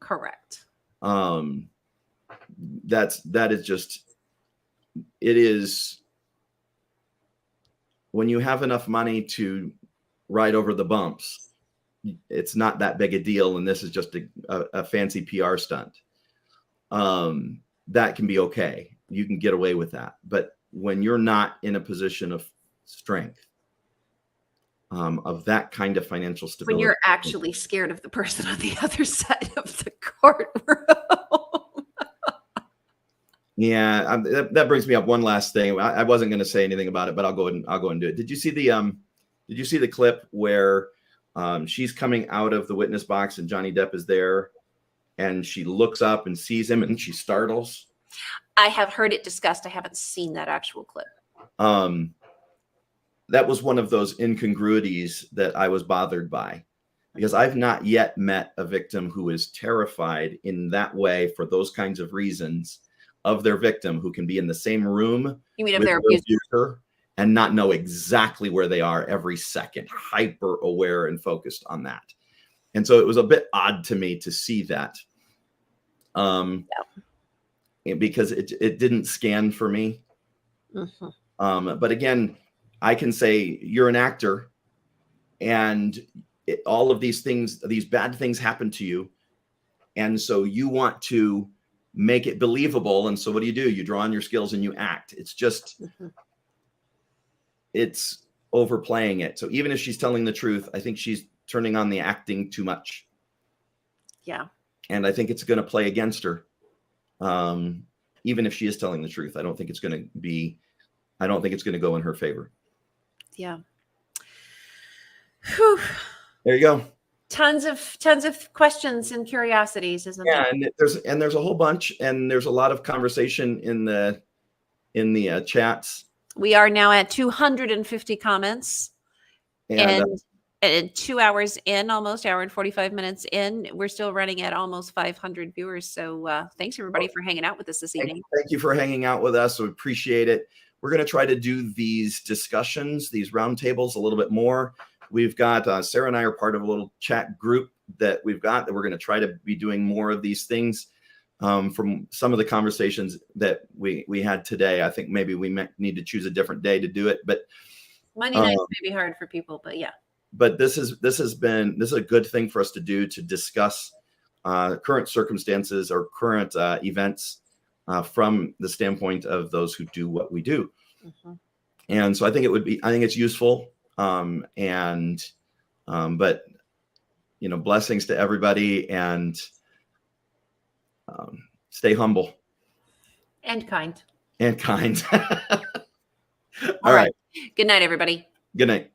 Correct. That is just, it is, when you have enough money to ride over the bumps, it's not that big a deal. And this is just a fancy PR stunt. That can be okay. You can get away with that. But when you're not in a position of strength, of that kind of financial stability, When you're actually scared of the person on the other side of the courtroom. yeah, that brings me up one last thing. I wasn't going to say anything about it, but I'll go and do it. Did you see the clip where she's coming out of the witness box and Johnny Depp is there, and she looks up and sees him and she startles? I have heard it discussed. I haven't seen that actual clip. That was one of those incongruities that I was bothered by, because I've not yet met a victim who is terrified in that way for those kinds of reasons of their victim, who can be in the same room You mean if with they're their abused? abuser and not know exactly where they are every second, hyper aware and focused on that. And so it was a bit odd to me to see that, because it didn't scan for me. Mm-hmm. But again, I can say you're an actor, and all of these things, these bad things happen to you. And so you want to make it believable. And so what do? You draw on your skills and you act. It's just, it's overplaying it. So even if she's telling the truth, I think she's turning on the acting too much. Yeah. And I think it's going to play against her. Even if she is telling the truth, I don't think it's going to go in her favor. Yeah. Whew. There you go. Tons of questions and curiosities, isn't Yeah, there? and there's a whole bunch, and there's a lot of conversation in the chats. We are now at 250 comments, And, and 2 hours in, almost hour and 45 minutes in, we're still running at almost 500 viewers. So thanks everybody for hanging out with us this evening. thank you for hanging out with us. We appreciate it. We're going to try to do these discussions, these roundtables, a little bit more. We've got Sarah and I are part of a little chat group that we've got, that we're going to try to be doing more of these things. From some of the conversations that we had today, I think maybe we need to choose a different day to do it. But Monday nights may be hard for people, but yeah. But this is a good thing for us to do, to discuss current circumstances or current events from the standpoint of those who do what we do. Mm-hmm. And so I think it's useful. But blessings to everybody, and stay humble and kind. All right. Good night, everybody. Good night.